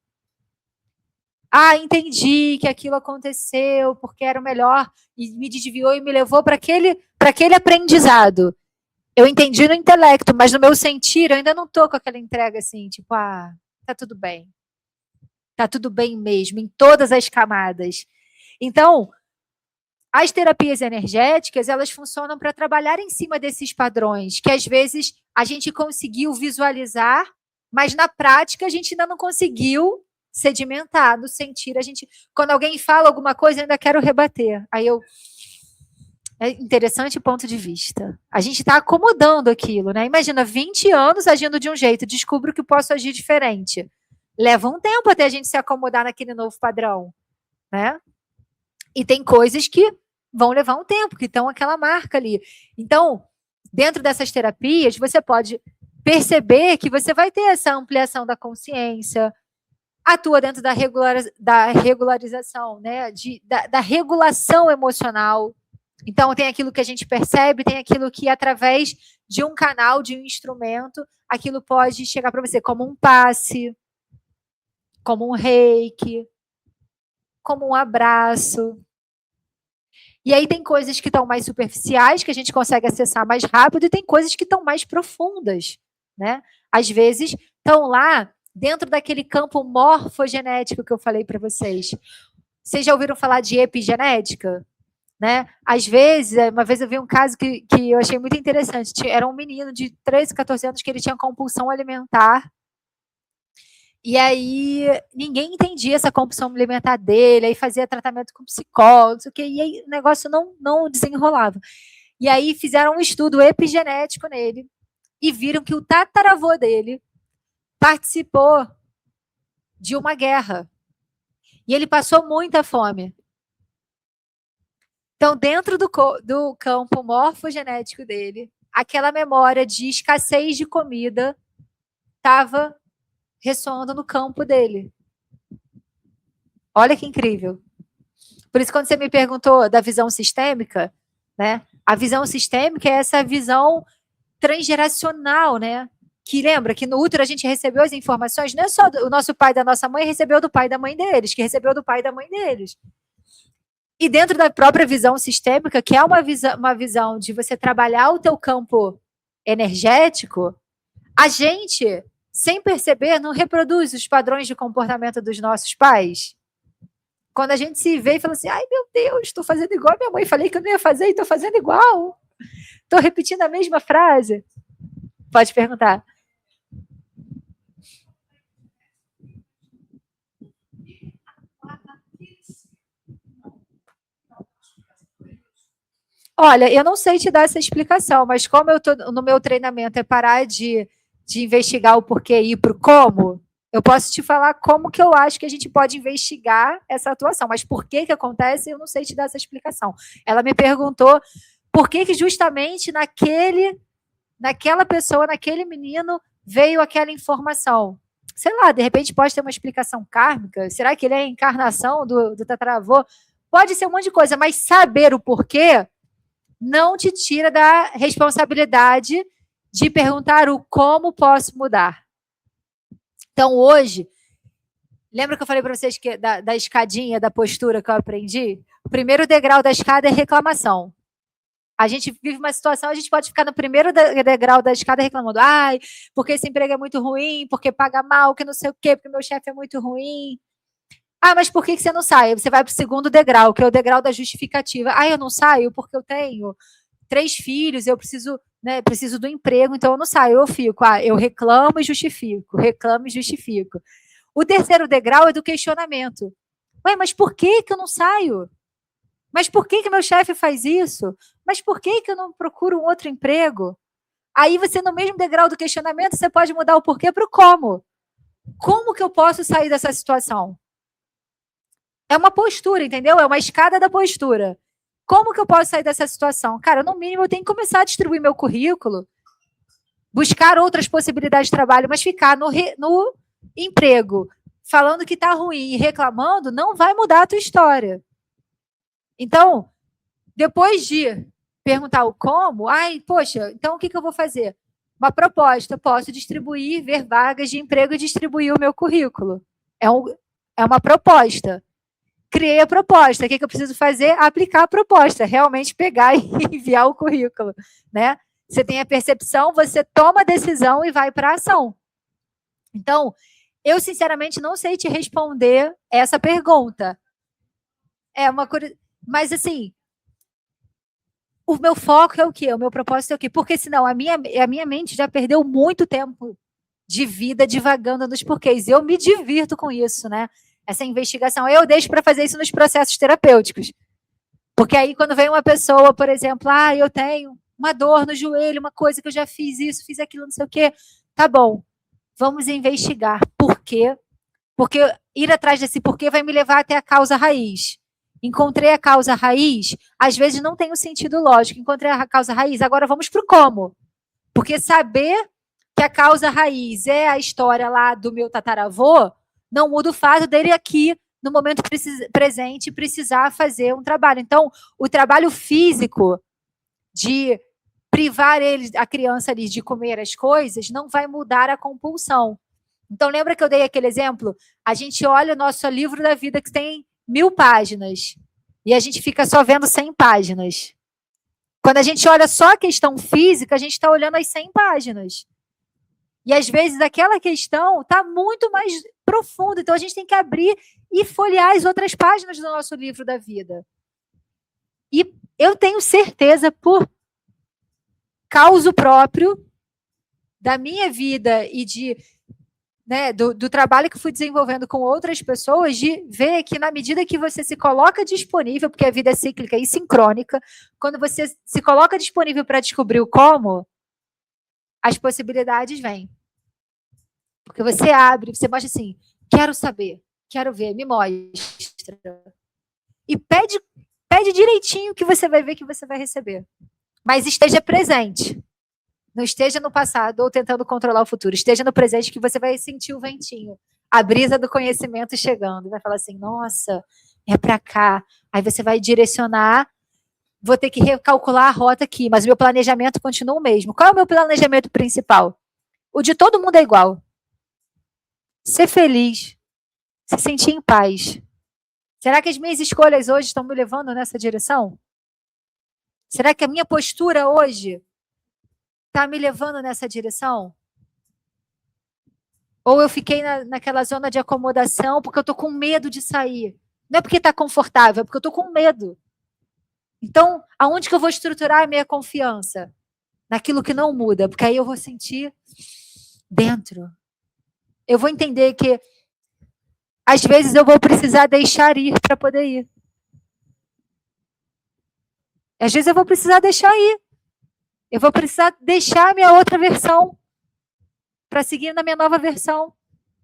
Entendi que aquilo aconteceu porque era o melhor e me desviou e me levou para aquele aprendizado. Eu entendi no intelecto, mas no meu sentir eu ainda não tô com aquela entrega assim, tipo, tá tudo bem. Tá tudo bem mesmo, em todas as camadas. Então, as terapias energéticas, elas funcionam para trabalhar em cima desses padrões, que às vezes a gente conseguiu visualizar, mas na prática a gente ainda não conseguiu sedimentar. No sentir, quando alguém fala alguma coisa, eu ainda quero rebater. Aí é interessante ponto de vista. A gente está acomodando aquilo, né? Imagina, 20 anos agindo de um jeito, descubro que posso agir diferente. Leva um tempo até a gente se acomodar naquele novo padrão, né? E tem coisas que vão levar um tempo, que estão aquela marca ali. Então, dentro dessas terapias, você pode perceber que você vai ter essa ampliação da consciência, atua dentro da regularização, né? Da regulação emocional. Então, tem aquilo que a gente percebe, tem aquilo que, através de um canal, de um instrumento, aquilo pode chegar para você como um passe, como um reiki, como um abraço. E aí tem coisas que estão mais superficiais, que a gente consegue acessar mais rápido, e tem coisas que estão mais profundas, né? Às vezes, estão lá dentro daquele campo morfogenético que eu falei para vocês. Vocês já ouviram falar de epigenética? Né? Às vezes, uma vez eu vi um caso que eu achei muito interessante. Era um menino de 13, 14 anos que ele tinha compulsão alimentar. E aí ninguém entendia essa compulsão alimentar dele, aí fazia tratamento com psicólogo, não sei o quê, e aí o negócio não desenrolava. E aí fizeram um estudo epigenético nele e viram que o tataravô dele participou de uma guerra. E ele passou muita fome. Então, dentro do campo morfogenético dele, aquela memória de escassez de comida estava ressoando no campo dele. Olha que incrível. Por isso, quando você me perguntou da visão sistêmica, né? A visão sistêmica é essa visão transgeracional, né? Que lembra que no útero a gente recebeu as informações, não é só o nosso pai e da nossa mãe, recebeu do pai e da mãe deles, que recebeu do pai e da mãe deles. E dentro da própria visão sistêmica, que é uma visão de você trabalhar o teu campo energético, a gente, sem perceber, não reproduz os padrões de comportamento dos nossos pais. Quando a gente se vê e fala assim, ai meu Deus, estou fazendo igual a minha mãe, falei que eu não ia fazer e estou fazendo igual. Estou repetindo a mesma frase. Pode perguntar. Olha, eu não sei te dar essa explicação, mas como eu tô no meu treinamento é parar de investigar o porquê e ir para o como, eu posso te falar como que eu acho que a gente pode investigar essa atuação, mas por que acontece, eu não sei te dar essa explicação. Ela me perguntou por que justamente naquela pessoa, naquele menino, veio aquela informação. Sei lá, de repente pode ter uma explicação kármica, será que ele é a encarnação do tataravô? Pode ser um monte de coisa, mas saber o porquê não te tira da responsabilidade de perguntar o como posso mudar. Então, hoje, lembra que eu falei para vocês que da escadinha, da postura que eu aprendi? O primeiro degrau da escada é reclamação. A gente vive uma situação, a gente pode ficar no primeiro degrau da escada reclamando, ai, porque esse emprego é muito ruim, porque paga mal, que não sei o quê, porque meu chefe é muito ruim. Mas por que você não sai? Você vai para o segundo degrau, que é o degrau da justificativa. Eu não saio porque eu tenho 3 filhos, eu preciso né, preciso do emprego, então eu não saio, eu fico, eu reclamo e justifico, reclamo e justifico. O terceiro degrau é do questionamento. Ué, mas por que eu não saio? Mas por que meu chefe faz isso? Mas por que eu não procuro um outro emprego? Aí você, no mesmo degrau do questionamento, você pode mudar o porquê para o como. Como que eu posso sair dessa situação? É uma postura, entendeu? É uma escada da postura. Como que eu posso sair dessa situação? Cara, no mínimo eu tenho que começar a distribuir meu currículo, buscar outras possibilidades de trabalho, mas ficar no emprego falando que está ruim e reclamando não vai mudar a tua história. Então, depois de perguntar o como, poxa, então o que eu vou fazer? Uma proposta, posso distribuir, ver vagas de emprego e distribuir o meu currículo. É uma proposta. Criei a proposta. O que eu preciso fazer? Aplicar a proposta. Realmente pegar e enviar o currículo, né? Você tem a percepção, você toma a decisão e vai para a ação. Então, eu sinceramente não sei te responder essa pergunta. É uma coisa... Mas, assim, o meu foco é o quê? O meu propósito é o quê? Porque, senão, a minha mente já perdeu muito tempo de vida divagando nos porquês. Eu me divirto com isso, né? Essa investigação. Eu deixo para fazer isso nos processos terapêuticos. Porque aí, quando vem uma pessoa, por exemplo, eu tenho uma dor no joelho, uma coisa que eu já fiz isso, fiz aquilo, não sei o quê. Tá bom, vamos investigar. Por quê? Porque ir atrás desse porquê vai me levar até a causa raiz. Encontrei a causa raiz, às vezes não tem um sentido lógico. Encontrei a causa raiz, agora vamos para o como. Porque saber que a causa raiz é a história lá do meu tataravô, não muda o fato dele aqui, no momento presente, precisar fazer um trabalho. Então, o trabalho físico de privar a criança ali de comer as coisas não vai mudar a compulsão. Então, lembra que eu dei aquele exemplo? A gente olha o nosso livro da vida que tem 1000 páginas e a gente fica só vendo 100 páginas. Quando a gente olha só a questão física, a gente está olhando as 100 páginas. E, às vezes, aquela questão está muito mais profunda. Então, a gente tem que abrir e folhear as outras páginas do nosso livro da vida. E eu tenho certeza, por causa próprio da minha vida e do trabalho que fui desenvolvendo com outras pessoas, de ver que, na medida que você se coloca disponível, porque a vida é cíclica e sincrônica, quando você se coloca disponível para descobrir o como, as possibilidades vêm. Porque você abre, você mostra assim, quero saber, quero ver, me mostra. E pede direitinho que você vai ver, que você vai receber. Mas esteja presente. Não esteja no passado ou tentando controlar o futuro. Esteja no presente, que você vai sentir o ventinho. A brisa do conhecimento chegando. Vai falar assim, nossa, é para cá. Aí você vai direcionar. Vou ter que recalcular a rota aqui, mas o meu planejamento continua o mesmo. Qual é o meu planejamento principal? O de todo mundo é igual. Ser feliz. Se sentir em paz. Será que as minhas escolhas hoje estão me levando nessa direção? Será que a minha postura hoje está me levando nessa direção? Ou eu fiquei naquela zona de acomodação porque eu estou com medo de sair? Não é porque está confortável, é porque eu estou com medo. Então, aonde que eu vou estruturar a minha confiança? Naquilo que não muda, porque aí eu vou sentir dentro. Eu vou entender que, às vezes, eu vou precisar deixar ir para poder ir. Às vezes eu vou precisar deixar ir. Eu vou precisar deixar a minha outra versão para seguir na minha nova versão.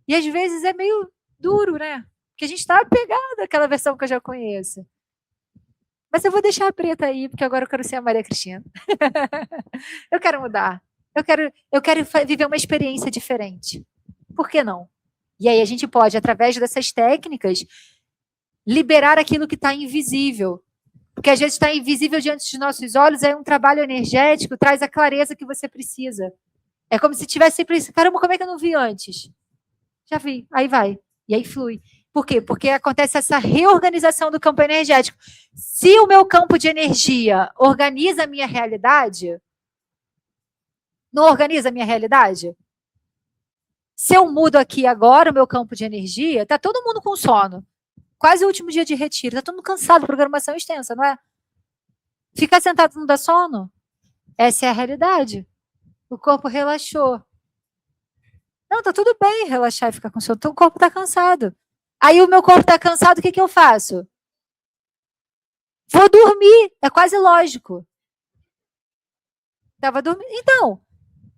E às vezes é meio duro, né? Porque a gente está apegado àquela versão que eu já conheço. Mas eu vou deixar a preta aí, porque agora eu quero ser a Maria Cristina. Eu quero mudar. Eu quero viver uma experiência diferente. Por que não? E aí a gente pode, através dessas técnicas, liberar aquilo que está invisível. Porque às vezes está invisível diante dos nossos olhos, é um trabalho energético, traz a clareza que você precisa. É como se tivesse sempre, caramba, como é que eu não vi antes? Já vi, aí vai, e aí flui. Por quê? Porque acontece essa reorganização do campo energético. Se o meu campo de energia organiza a minha realidade, não organiza a minha realidade? Se eu mudo aqui agora o meu campo de energia, tá todo mundo com sono. Quase o último dia de retiro. Tá todo mundo cansado, programação extensa, não é? Ficar sentado não dá sono? Essa é a realidade. O corpo relaxou. Não, tá tudo bem relaxar e ficar com sono. O corpo tá cansado. Aí o meu corpo tá cansado, o que eu faço? Vou dormir. É quase lógico. Tava dormindo. Então,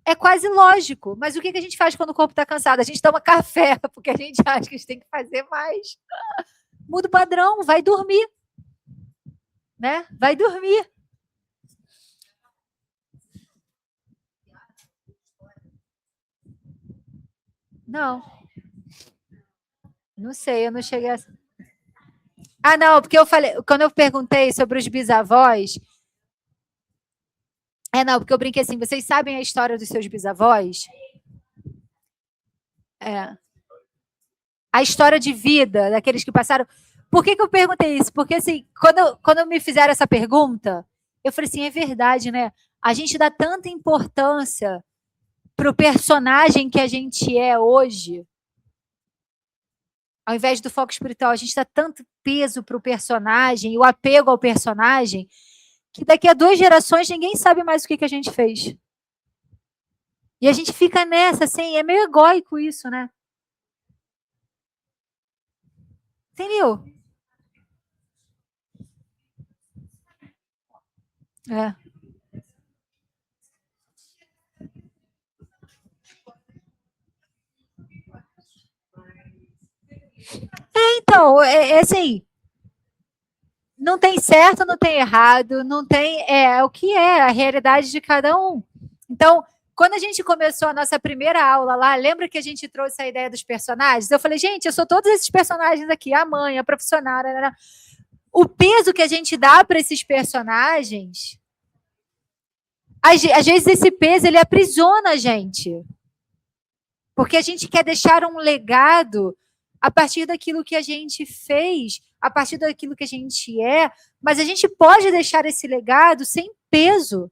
é quase lógico. Mas o que a gente faz quando o corpo tá cansado? A gente toma café, porque a gente acha que a gente tem que fazer mais. Muda o padrão, vai dormir. Né? Vai dormir. Não. Não sei, eu não cheguei a... Ah, não, porque eu falei, quando eu perguntei sobre os bisavós, não, porque eu brinquei assim, vocês sabem a história dos seus bisavós? É. A história de vida daqueles que passaram. Por que eu perguntei isso? Porque assim, quando me fizeram essa pergunta, eu falei assim, é verdade, né? A gente dá tanta importância pro personagem que a gente é hoje, ao invés do foco espiritual, a gente dá tanto peso pro personagem, o apego ao personagem, que daqui a 2 gerações ninguém sabe mais o que a gente fez. E a gente fica nessa, assim, é meio egóico isso, né? Entendeu? É. Então, é assim, não tem certo, não tem errado, não tem, é o que é a realidade de cada um. Então, quando a gente começou a nossa primeira aula lá, lembra que a gente trouxe a ideia dos personagens? Eu falei, gente, eu sou todos esses personagens aqui, a mãe, a profissional, o peso que a gente dá para esses personagens, às vezes esse peso ele aprisiona a gente. Porque a gente quer deixar um legado a partir daquilo que a gente fez, a partir daquilo que a gente é, mas a gente pode deixar esse legado sem peso.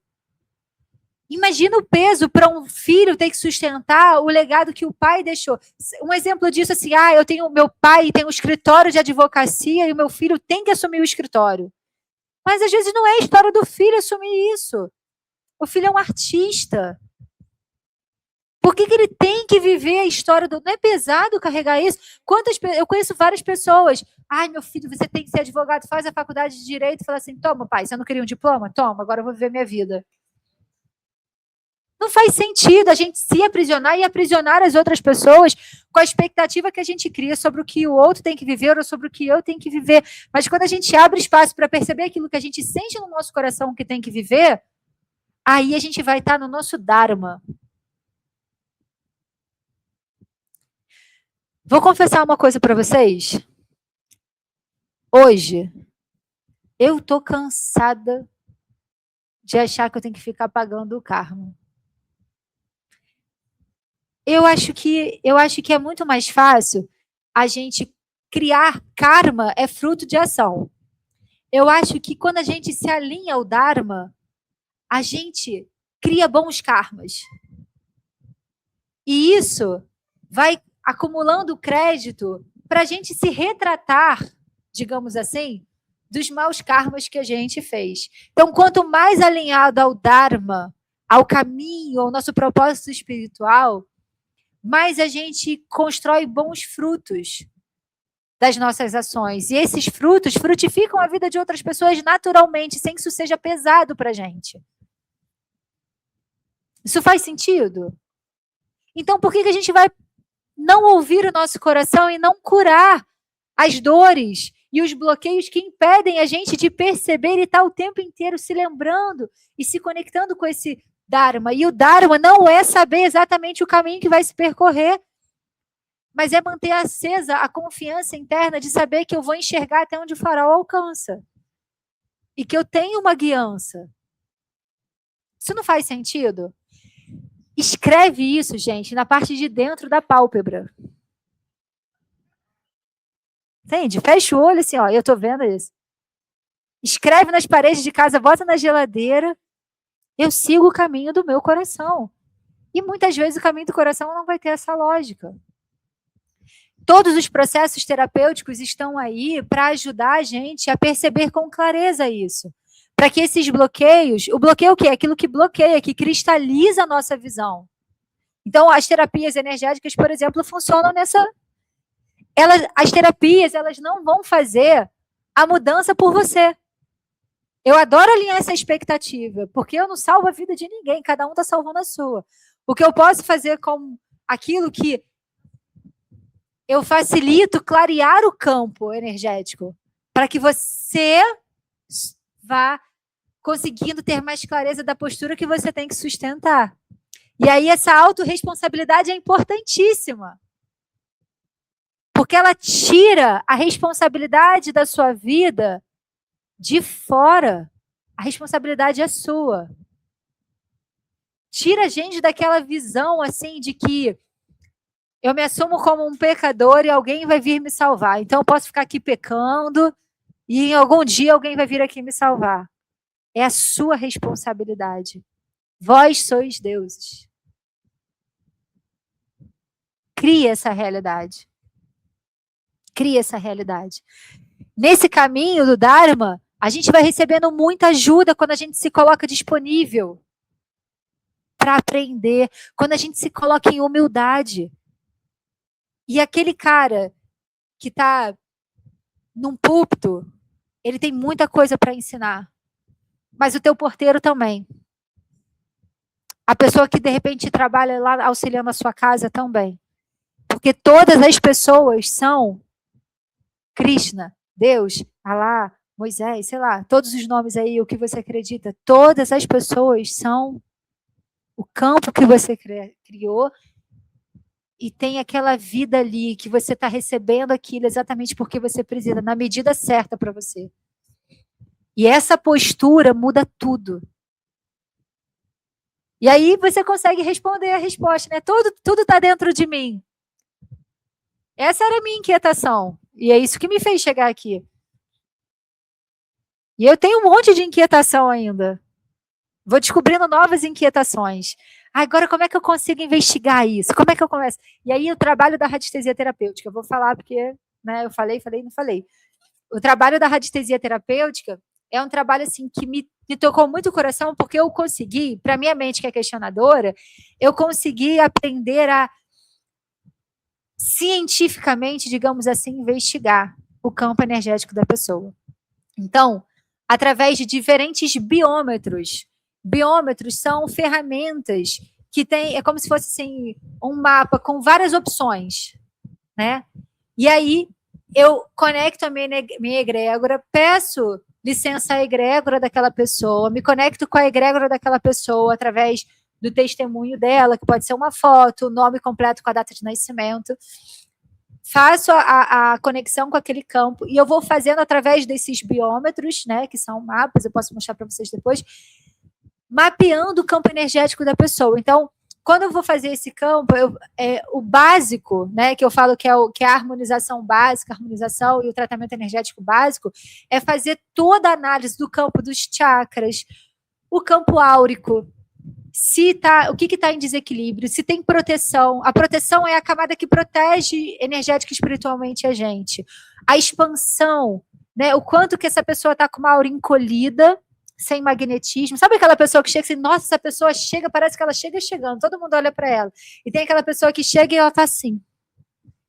Imagina o peso para um filho ter que sustentar o legado que o pai deixou. Um exemplo disso assim, eu tenho meu pai tem um escritório de advocacia e o meu filho tem que assumir o escritório. Mas às vezes não é a história do filho assumir isso. O filho é um artista. Por que ele tem que viver a história do... Não é pesado carregar isso? Eu conheço várias pessoas. Ai, meu filho, você tem que ser advogado, faz a faculdade de Direito e fala assim, toma, pai, você não queria um diploma? Toma, agora eu vou viver minha vida. Não faz sentido a gente se aprisionar e aprisionar as outras pessoas com a expectativa que a gente cria sobre o que o outro tem que viver ou sobre o que eu tenho que viver. Mas quando a gente abre espaço para perceber aquilo que a gente sente no nosso coração que tem que viver, aí a gente vai estar no nosso Dharma. Vou confessar uma coisa para vocês. Hoje, eu tô cansada de achar que eu tenho que ficar pagando o karma. Eu acho que é muito mais fácil a gente criar karma é fruto de ação. Eu acho que quando a gente se alinha ao Dharma, a gente cria bons karmas. E isso vai acumulando crédito para a gente se retratar, digamos assim, dos maus karmas que a gente fez. Então, quanto mais alinhado ao Dharma, ao caminho, ao nosso propósito espiritual, mais a gente constrói bons frutos das nossas ações. E esses frutos frutificam a vida de outras pessoas naturalmente, sem que isso seja pesado para a gente. Isso faz sentido? Então, por que a gente vai não ouvir o nosso coração e não curar as dores e os bloqueios que impedem a gente de perceber e estar o tempo inteiro se lembrando e se conectando com esse Dharma? E o Dharma não é saber exatamente o caminho que vai se percorrer, mas é manter acesa a confiança interna de saber que eu vou enxergar até onde o farol alcança e que eu tenho uma guiança. Isso não faz sentido? Escreve isso, gente, na parte de dentro da pálpebra. Entende? Fecha o olho assim, ó, eu tô vendo isso. Escreve nas paredes de casa, bota na geladeira. Eu sigo o caminho do meu coração. E muitas vezes o caminho do coração não vai ter essa lógica. Todos os processos terapêuticos estão aí para ajudar a gente a perceber com clareza isso. para que esses bloqueios, o bloqueio é o quê? Aquilo que bloqueia, que cristaliza a nossa visão. Então, as terapias energéticas, por exemplo, funcionam nessa... as terapias, elas não vão fazer a mudança por você. Eu adoro alinhar essa expectativa, porque eu não salvo a vida de ninguém, cada um está salvando a sua. O que eu posso fazer com aquilo que eu facilito clarear o campo energético, para que você vá conseguindo ter mais clareza da postura que você tem que sustentar. E aí essa autorresponsabilidade é importantíssima. Porque ela tira a responsabilidade da sua vida de fora. A responsabilidade é sua. Tira a gente daquela visão assim de que eu me assumo como um pecador e alguém vai vir me salvar. Então eu posso ficar aqui pecando e em algum dia alguém vai vir aqui me salvar. É a sua responsabilidade. Vós sois deuses. Cria essa realidade. Cria essa realidade. Nesse caminho do Dharma, a gente vai recebendo muita ajuda quando a gente se coloca disponível para aprender, quando a gente se coloca em humildade. E aquele cara que está num púlpito, ele tem muita coisa para ensinar. Mas o teu porteiro também. A pessoa que de repente trabalha lá auxiliando a sua casa também. Porque todas as pessoas são Krishna, Deus, Alá, Moisés, sei lá, todos os nomes aí, o que você acredita. Todas as pessoas são o campo que você criou e tem aquela vida ali que você está recebendo aquilo exatamente porque você precisa, na medida certa para você. E essa postura muda tudo. E aí você consegue responder a resposta, né? Tudo está dentro de mim. Essa era a minha inquietação. E é isso que me fez chegar aqui. E eu tenho um monte de inquietação ainda. Vou descobrindo novas inquietações. Agora, como é que eu consigo investigar isso? Como é que eu começo? E aí, o trabalho da radiestesia terapêutica. Eu vou falar porque, né, eu falei, não falei. O trabalho da radiestesia terapêutica é um trabalho assim que me tocou muito o coração, porque eu consegui, para minha mente que é questionadora, eu consegui aprender a cientificamente, digamos assim, investigar o campo energético da pessoa. Então, através de diferentes biômetros. Biômetros são ferramentas que tem, é como se fosse assim, um mapa com várias opções, né? E aí eu conecto a minha egrégora, peço licença à egrégora daquela pessoa, me conecto com a egrégora daquela pessoa através do testemunho dela, que pode ser uma foto, o nome completo com a data de nascimento. Faço a conexão com aquele campo e eu vou fazendo através desses biômetros, né, que são mapas, eu posso mostrar para vocês depois, mapeando o campo energético da pessoa. Então, quando eu vou fazer esse campo, o básico, né, que eu falo que é a harmonização básica, a harmonização e o tratamento energético básico, é fazer toda a análise do campo dos chakras, o campo áurico, o que está em desequilíbrio, se tem proteção. A proteção é a camada que protege energética e espiritualmente a gente. A expansão, né, o quanto que essa pessoa está com uma aura encolhida, sem magnetismo. Sabe aquela pessoa que chega assim, nossa, essa pessoa chega, parece que ela chega chegando, todo mundo olha para ela. E tem aquela pessoa que chega e ela está assim,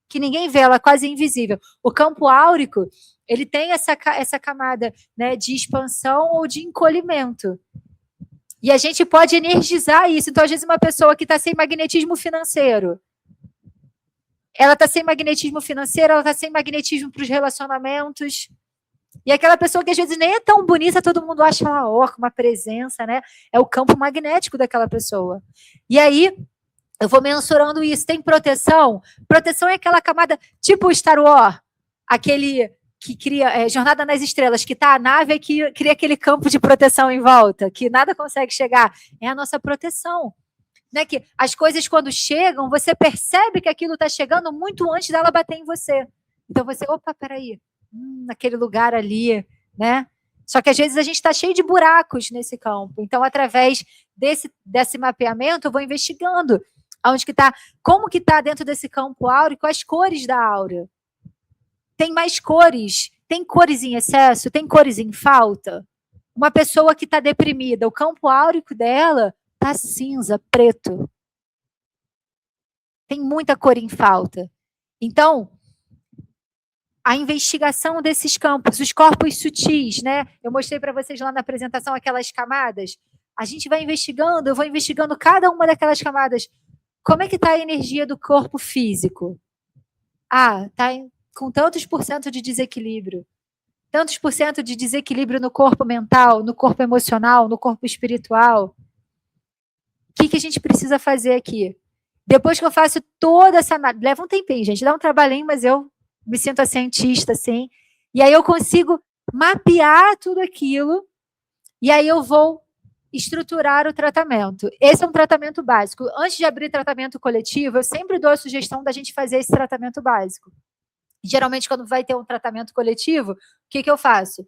que ninguém vê, ela é quase invisível. O campo áurico, ele tem essa camada, né, de expansão ou de encolhimento. E a gente pode energizar isso. Então, às vezes, uma pessoa que está sem magnetismo financeiro, ela está sem magnetismo financeiro, ela está sem magnetismo para os relacionamentos. E aquela pessoa que às vezes nem é tão bonita, todo mundo acha ela com uma presença, né? É o campo magnético daquela pessoa. E aí, eu vou mensurando isso. Tem proteção? Proteção é aquela camada, tipo o Star Wars, aquele que cria Jornada nas Estrelas, que está a nave e que cria aquele campo de proteção em volta, que nada consegue chegar. É a nossa proteção. Né? Que as coisas, quando chegam, você percebe que aquilo está chegando muito antes dela bater em você. Então você, opa, peraí, naquele lugar ali, né? Só que às vezes a gente está cheio de buracos nesse campo. Então, através desse mapeamento, eu vou investigando aonde que está, como que está dentro desse campo áurico, as cores da aura. Tem mais cores? Tem cores em excesso? Tem cores em falta? Uma pessoa que está deprimida, o campo áurico dela está cinza, preto. Tem muita cor em falta. Então, a investigação desses campos, os corpos sutis, né? Eu mostrei para vocês lá na apresentação aquelas camadas. A gente vai investigando, eu vou investigando cada uma daquelas camadas. Como é que está a energia do corpo físico? Ah, está com tantos por cento de desequilíbrio. Tantos por cento de desequilíbrio no corpo mental, no corpo emocional, no corpo espiritual. O que a gente precisa fazer aqui? Depois que eu faço toda essa análise, leva um tempinho, gente, dá um trabalhinho, mas eu me sinto a cientista, assim, e aí eu consigo mapear tudo aquilo, e aí eu vou estruturar o tratamento. Esse é um tratamento básico. Antes de abrir tratamento coletivo, eu sempre dou a sugestão da gente fazer esse tratamento básico. Geralmente, quando vai ter um tratamento coletivo, o que eu faço?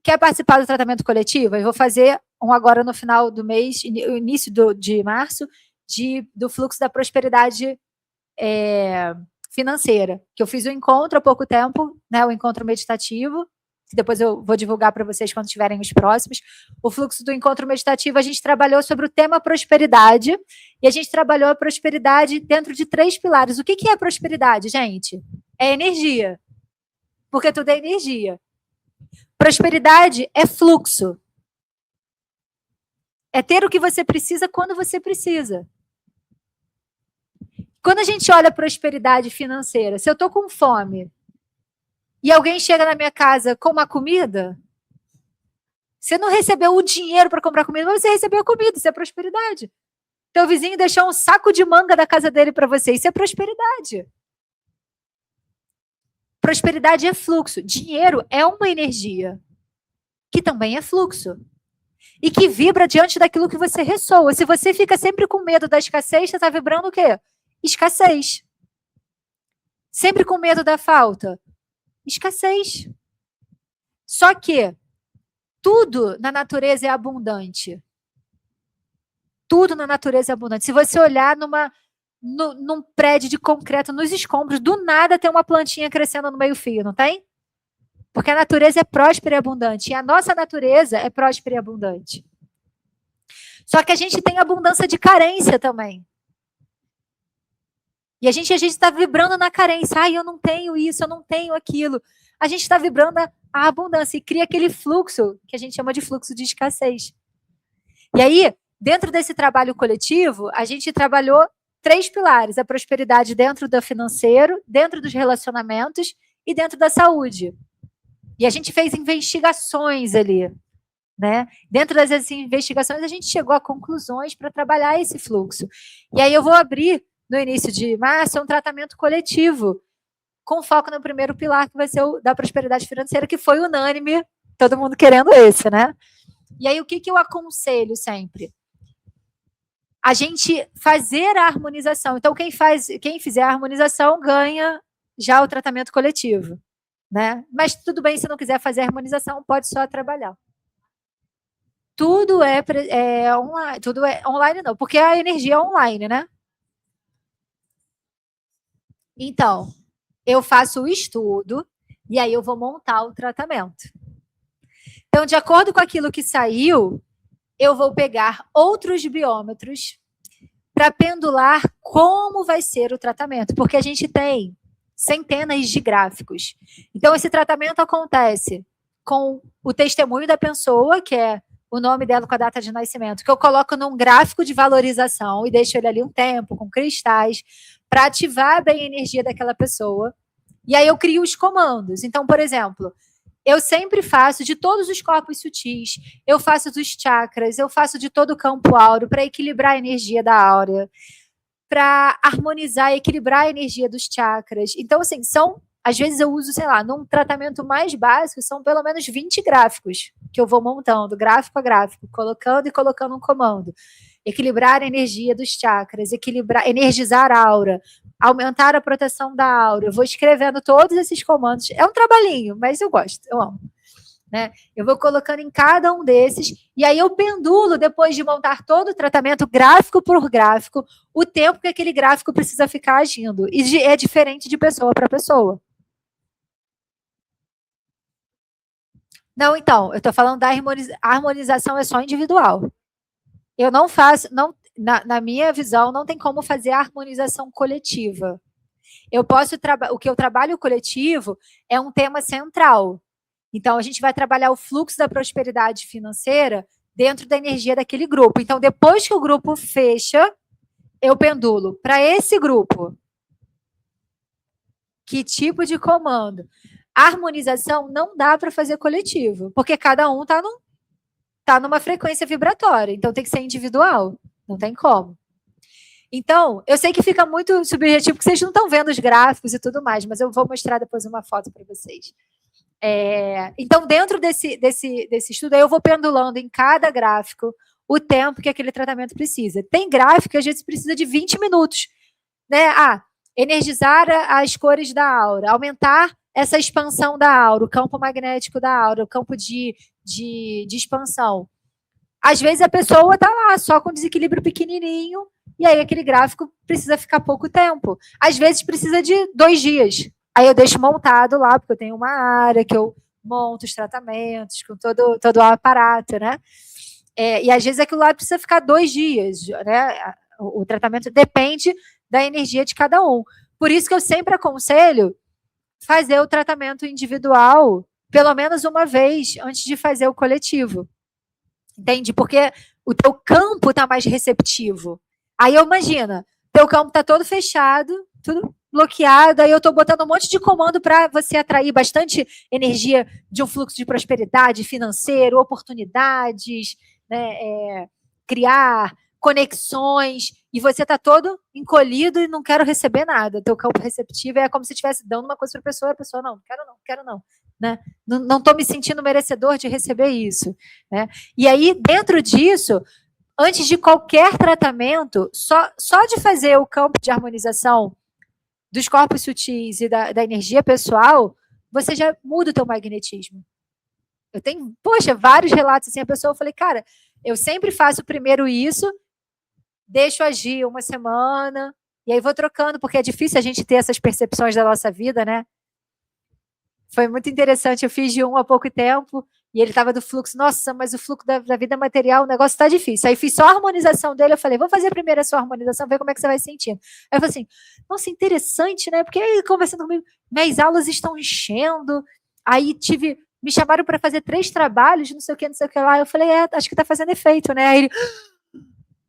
Quer participar do tratamento coletivo? Eu vou fazer um agora no final do mês, início de março, do fluxo da prosperidade financeira, que eu fiz um encontro há pouco tempo, né, o encontro meditativo, que depois eu vou divulgar para vocês quando tiverem os próximos. O fluxo do encontro meditativo, a gente trabalhou sobre o tema prosperidade, e a gente trabalhou a prosperidade dentro de 3 pilares. O que é prosperidade, gente? É energia, porque tudo é energia. Prosperidade é fluxo. É ter o que você precisa quando você precisa. Quando a gente olha a prosperidade financeira, se eu estou com fome e alguém chega na minha casa com uma comida, você não recebeu o dinheiro para comprar comida, mas você recebeu a comida, isso é prosperidade. Teu vizinho deixou um saco de manga da casa dele para você, isso é prosperidade. Prosperidade é fluxo. Dinheiro é uma energia, que também é fluxo. E que vibra diante daquilo que você ressoa. Se você fica sempre com medo da escassez, você está vibrando o quê? Escassez. Sempre com medo da falta? Escassez. Só que tudo na natureza é abundante. Tudo na natureza é abundante. Se você olhar num prédio de concreto, nos escombros, do nada tem uma plantinha crescendo no meio-fio, não tem? Porque a natureza é próspera e abundante. E a nossa natureza é próspera e abundante. Só que a gente tem abundância de carência também. E a gente está vibrando na carência. Ai, eu não tenho isso, eu não tenho aquilo. A gente está vibrando a abundância e cria aquele fluxo que a gente chama de fluxo de escassez. E aí, dentro desse trabalho coletivo, a gente trabalhou 3 pilares. A prosperidade dentro do financeiro, dentro dos relacionamentos e dentro da saúde. E a gente fez investigações ali, né? Dentro dessas investigações, a gente chegou a conclusões para trabalhar esse fluxo. E aí eu vou abrir, no início de março, um tratamento coletivo, com foco no primeiro pilar, que vai ser o da prosperidade financeira, que foi unânime, todo mundo querendo esse, né? E aí, o que eu aconselho sempre? A gente fazer a harmonização. Então, quem fizer a harmonização ganha já o tratamento coletivo, né? Mas tudo bem, se não quiser fazer a harmonização, pode só trabalhar. Tudo é online, tudo é online não, porque a energia é online, né? Então, eu faço o estudo e aí eu vou montar o tratamento. Então, de acordo com aquilo que saiu, eu vou pegar outros biômetros para pendular como vai ser o tratamento, porque a gente tem centenas de gráficos. Então, esse tratamento acontece com o testemunho da pessoa, que é o nome dela com a data de nascimento, que eu coloco num gráfico de valorização e deixo ele ali um tempo, com cristais, para ativar bem a energia daquela pessoa. E aí eu crio os comandos. Então, por exemplo, eu sempre faço de todos os corpos sutis, eu faço dos chakras, eu faço de todo o campo áureo para equilibrar a energia da áurea, para harmonizar e equilibrar a energia dos chakras. Então, assim, às vezes eu uso, sei lá, num tratamento mais básico, são pelo menos 20 gráficos que eu vou montando, gráfico a gráfico, colocando e colocando um comando. Equilibrar a energia dos chakras, energizar a aura, aumentar a proteção da aura. Eu vou escrevendo todos esses comandos. É um trabalhinho, mas eu gosto, eu amo. Né? Eu vou colocando em cada um desses, e aí eu pendulo, depois de montar todo o tratamento, gráfico por gráfico, o tempo que aquele gráfico precisa ficar agindo. E é diferente de pessoa para pessoa. Não, então, eu estou falando da harmonização é só individual. Eu não faço, não, na minha visão, não tem como fazer a harmonização coletiva. Eu posso o que eu trabalho coletivo é um tema central. Então, a gente vai trabalhar o fluxo da prosperidade financeira dentro da energia daquele grupo. Então, depois que o grupo fecha, eu pendulo para esse grupo. Que tipo de comando? A harmonização não dá para fazer coletivo, porque cada um está numa frequência vibratória, então tem que ser individual, não tem como. Então, eu sei que fica muito subjetivo, porque vocês não estão vendo os gráficos e tudo mais, mas eu vou mostrar depois uma foto para vocês. Então, dentro desse estudo, eu vou pendulando em cada gráfico o tempo que aquele tratamento precisa. Tem gráfico que às vezes precisa de 20 minutos, né? Energizar as cores da aura, aumentar essa expansão da aura, o campo magnético da aura, o campo de expansão. Às vezes a pessoa está lá só com desequilíbrio pequenininho e aí aquele gráfico precisa ficar pouco tempo. Às vezes precisa de 2 dias. Aí eu deixo montado lá, porque eu tenho uma área que eu monto os tratamentos com todo o aparato, né? E às vezes aquilo lá precisa ficar 2 dias, né? O tratamento depende da energia de cada um. Por isso que eu sempre aconselho fazer o tratamento individual pelo menos uma vez antes de fazer o coletivo. Entende? Porque o teu campo está mais receptivo. Aí eu imagino, teu campo está todo fechado, tudo bloqueado, aí eu estou botando um monte de comando para você atrair bastante energia de um fluxo de prosperidade financeiro, oportunidades, né, criar conexões, e você está todo encolhido e não quero receber nada. Teu campo receptivo é como se estivesse dando uma coisa para a pessoa, não quero não. Né? Não estou me sentindo merecedor de receber isso. Né? E aí, dentro disso, antes de qualquer tratamento, só de fazer o campo de harmonização dos corpos sutis e da energia pessoal, você já muda o teu magnetismo. Eu tenho, vários relatos assim, a pessoa, eu falei, cara, eu sempre faço primeiro isso, deixo agir uma semana, e aí vou trocando, porque é difícil a gente ter essas percepções da nossa vida, né? Foi muito interessante, eu fiz de um há pouco tempo, e ele estava do fluxo, nossa, mas o fluxo da vida material, o negócio está difícil. Aí fiz só a harmonização dele, eu falei, vou fazer primeiro a sua harmonização, ver como é que você vai sentindo. Aí eu falei assim, nossa, interessante, né? Porque aí, conversando comigo, minhas aulas estão enchendo, aí me chamaram para fazer 3 trabalhos, não sei o que lá. Eu falei, acho que está fazendo efeito, né? Aí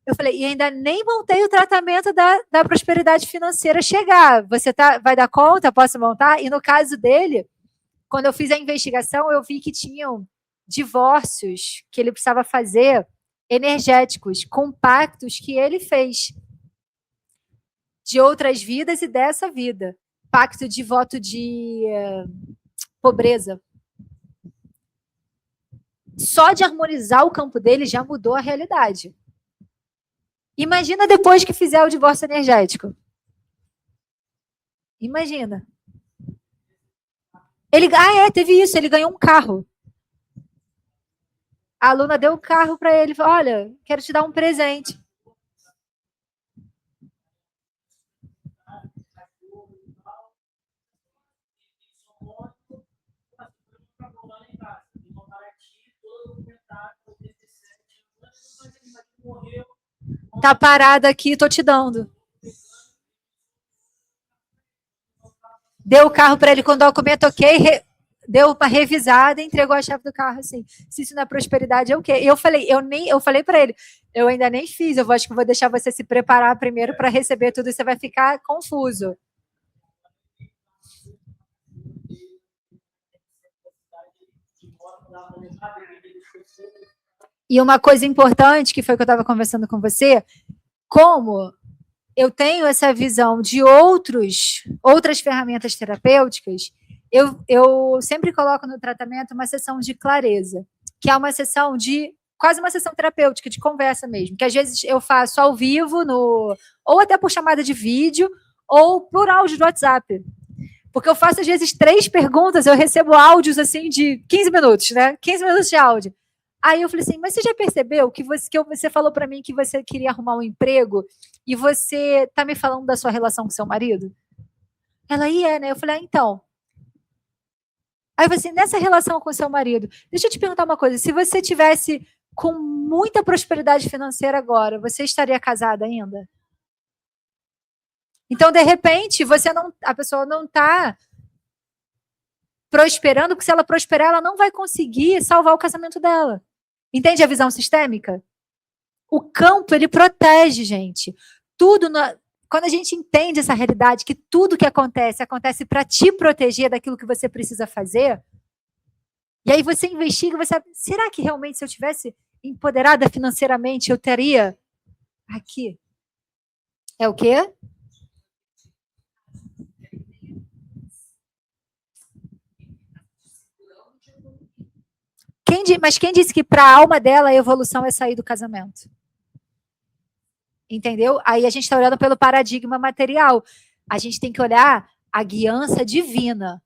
eu falei, e ainda nem montei o tratamento da prosperidade financeira chegar. Você vai dar conta? Posso montar? E no caso dele, quando eu fiz a investigação, eu vi que tinham divórcios que ele precisava fazer energéticos, com pactos que ele fez de outras vidas e dessa vida. Pacto de voto de pobreza. Só de harmonizar o campo dele já mudou a realidade. Imagina depois que fizer o divórcio energético. Imagina. Ele, teve isso, ele ganhou um carro. A aluna deu um carro para ele, falou, olha, quero te dar um presente. Tá parada aqui, tô te dando. Deu o carro para ele com o documento ok, deu uma revisada e entregou a chave do carro, assim. Se isso não é prosperidade, é o quê? Eu falei para ele, eu ainda nem fiz, acho que vou deixar você se preparar primeiro para receber tudo, e você vai ficar confuso. E uma coisa importante, que foi que eu estava conversando com você, como eu tenho essa visão de outras ferramentas terapêuticas, eu sempre coloco no tratamento uma sessão de clareza, que é uma sessão quase uma sessão terapêutica, de conversa mesmo, que às vezes eu faço ao vivo, ou até por chamada de vídeo, ou por áudio do WhatsApp. Porque eu faço, às vezes, 3 perguntas, eu recebo áudios, assim, de 15 minutos, né? 15 minutos de áudio. Aí eu falei assim, mas você já percebeu que você falou para mim que você queria arrumar um emprego e você tá me falando da sua relação com seu marido? Ela, né? Eu falei, então. Aí você, nessa relação com o seu marido, deixa eu te perguntar uma coisa, se você tivesse com muita prosperidade financeira agora, você estaria casada ainda? Então, de repente, a pessoa não está prosperando, porque se ela prosperar, ela não vai conseguir salvar o casamento dela. Entende a visão sistêmica? O campo, ele protege, gente. Quando a gente entende essa realidade, que tudo que acontece para te proteger daquilo que você precisa fazer, e aí você investiga, você sabe, será que realmente se eu tivesse empoderada financeiramente, eu teria aqui? É o quê? Mas quem disse que para a alma dela a evolução é sair do casamento? Entendeu? Aí a gente está olhando pelo paradigma material. A gente tem que olhar a guiança divina.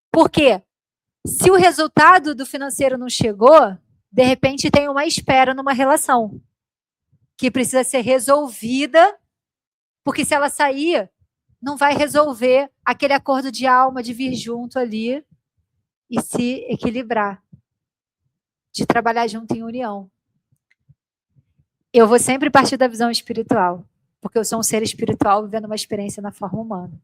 Por quê? Se o resultado do financeiro não chegou, de repente tem uma espera numa relação que precisa ser resolvida, porque se ela sair, não vai resolver aquele acordo de alma de vir junto ali e se equilibrar, de trabalhar junto em união. Eu vou sempre partir da visão espiritual, porque eu sou um ser espiritual vivendo uma experiência na forma humana.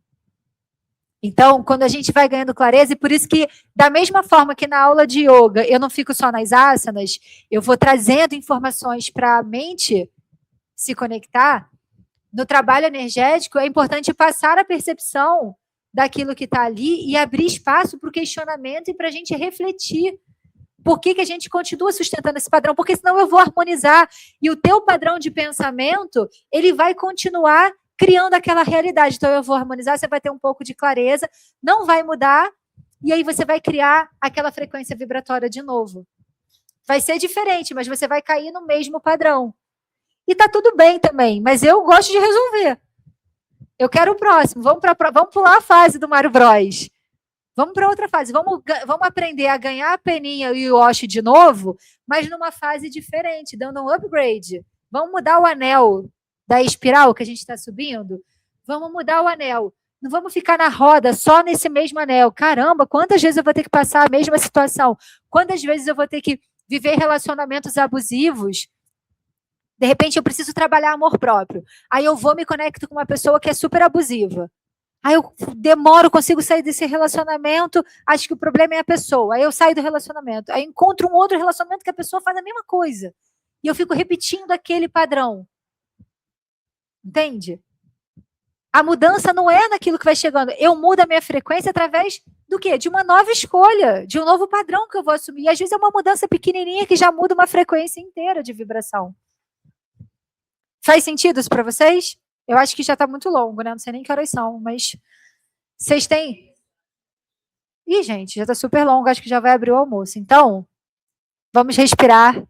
Então, quando a gente vai ganhando clareza, e por isso que, da mesma forma que na aula de yoga eu não fico só nas asanas, eu vou trazendo informações para a mente se conectar, no trabalho energético é importante passar a percepção daquilo que está ali e abrir espaço para o questionamento e para a gente refletir. Por que a gente continua sustentando esse padrão? Porque senão eu vou harmonizar. E o teu padrão de pensamento, ele vai continuar criando aquela realidade. Então eu vou harmonizar, você vai ter um pouco de clareza, não vai mudar, e aí você vai criar aquela frequência vibratória de novo. Vai ser diferente, mas você vai cair no mesmo padrão. E tá tudo bem também, mas eu gosto de resolver. Eu quero o próximo. Vamos pular a fase do Mario Bros. Vamos para outra fase. Vamos aprender a ganhar a Peninha e o Yoshi de novo, mas numa fase diferente, dando um upgrade. Vamos mudar o anel da espiral que a gente está subindo? Vamos mudar o anel. Não vamos ficar na roda só nesse mesmo anel. Caramba, quantas vezes eu vou ter que passar a mesma situação? Quantas vezes eu vou ter que viver relacionamentos abusivos? De repente, eu preciso trabalhar amor próprio. Aí eu vou me conecto com uma pessoa que é super abusiva. Aí eu demoro, consigo sair desse relacionamento, acho que o problema é a pessoa. Aí eu saio do relacionamento. Aí encontro um outro relacionamento que a pessoa faz a mesma coisa. E eu fico repetindo aquele padrão. Entende? A mudança não é naquilo que vai chegando. Eu mudo a minha frequência através do quê? De uma nova escolha, de um novo padrão que eu vou assumir. E às vezes é uma mudança pequenininha que já muda uma frequência inteira de vibração. Faz sentido isso para vocês? Eu acho que já está muito longo, né? Não sei nem que horas são, mas vocês têm... Ih, gente, já está super longo, acho que já vai abrir o almoço. Então, vamos respirar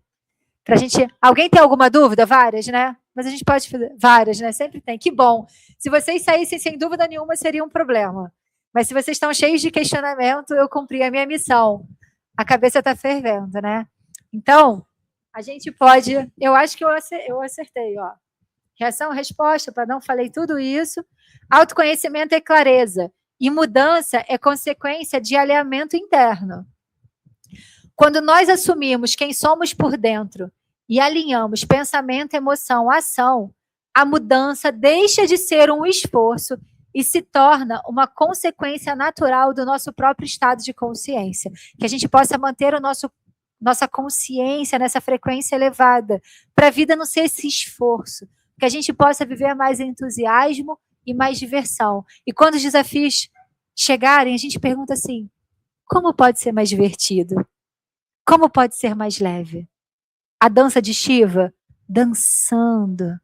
pra gente... Alguém tem alguma dúvida? Várias, né? Mas a gente pode fazer várias, né? Sempre tem. Que bom. Se vocês saíssem sem dúvida nenhuma, seria um problema. Mas se vocês estão cheios de questionamento, eu cumpri a minha missão. A cabeça está fervendo, né? Então, a gente pode... Eu acho que eu acertei, ó. Reação, resposta, para não falei tudo isso. Autoconhecimento é clareza. E mudança é consequência de alinhamento interno. Quando nós assumimos quem somos por dentro e alinhamos pensamento, emoção, ação, a mudança deixa de ser um esforço e se torna uma consequência natural do nosso próprio estado de consciência. Que a gente possa manter nossa consciência nessa frequência elevada, para a vida não ser esse esforço. Que a gente possa viver mais entusiasmo e mais diversão. E quando os desafios chegarem, a gente pergunta assim, como pode ser mais divertido? Como pode ser mais leve? A dança de Shiva? Dançando.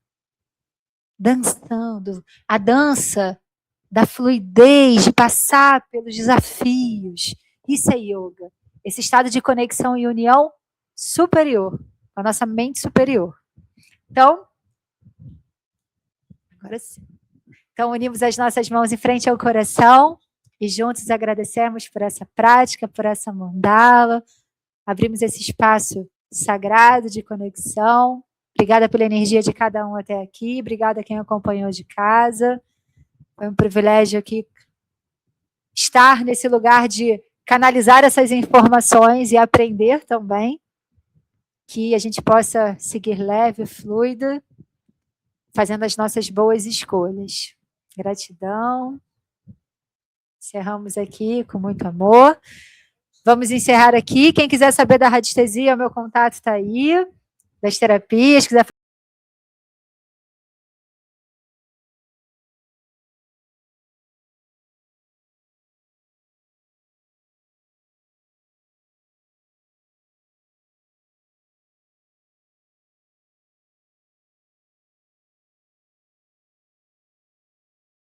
Dançando. A dança da fluidez, de passar pelos desafios. Isso é yoga. Esse estado de conexão e união superior, com a nossa mente superior. Então, agora sim. Então, unimos as nossas mãos em frente ao coração e juntos agradecemos por essa prática, por essa mandala. Abrimos esse espaço sagrado de conexão. Obrigada pela energia de cada um até aqui. Obrigada a quem acompanhou de casa. Foi um privilégio aqui estar nesse lugar de canalizar essas informações e aprender também, que a gente possa seguir leve, fluido, fazendo as nossas boas escolhas. Gratidão. Encerramos aqui com muito amor. Vamos encerrar aqui. Quem quiser saber da radiestesia, o meu contato está aí, das terapias, quiser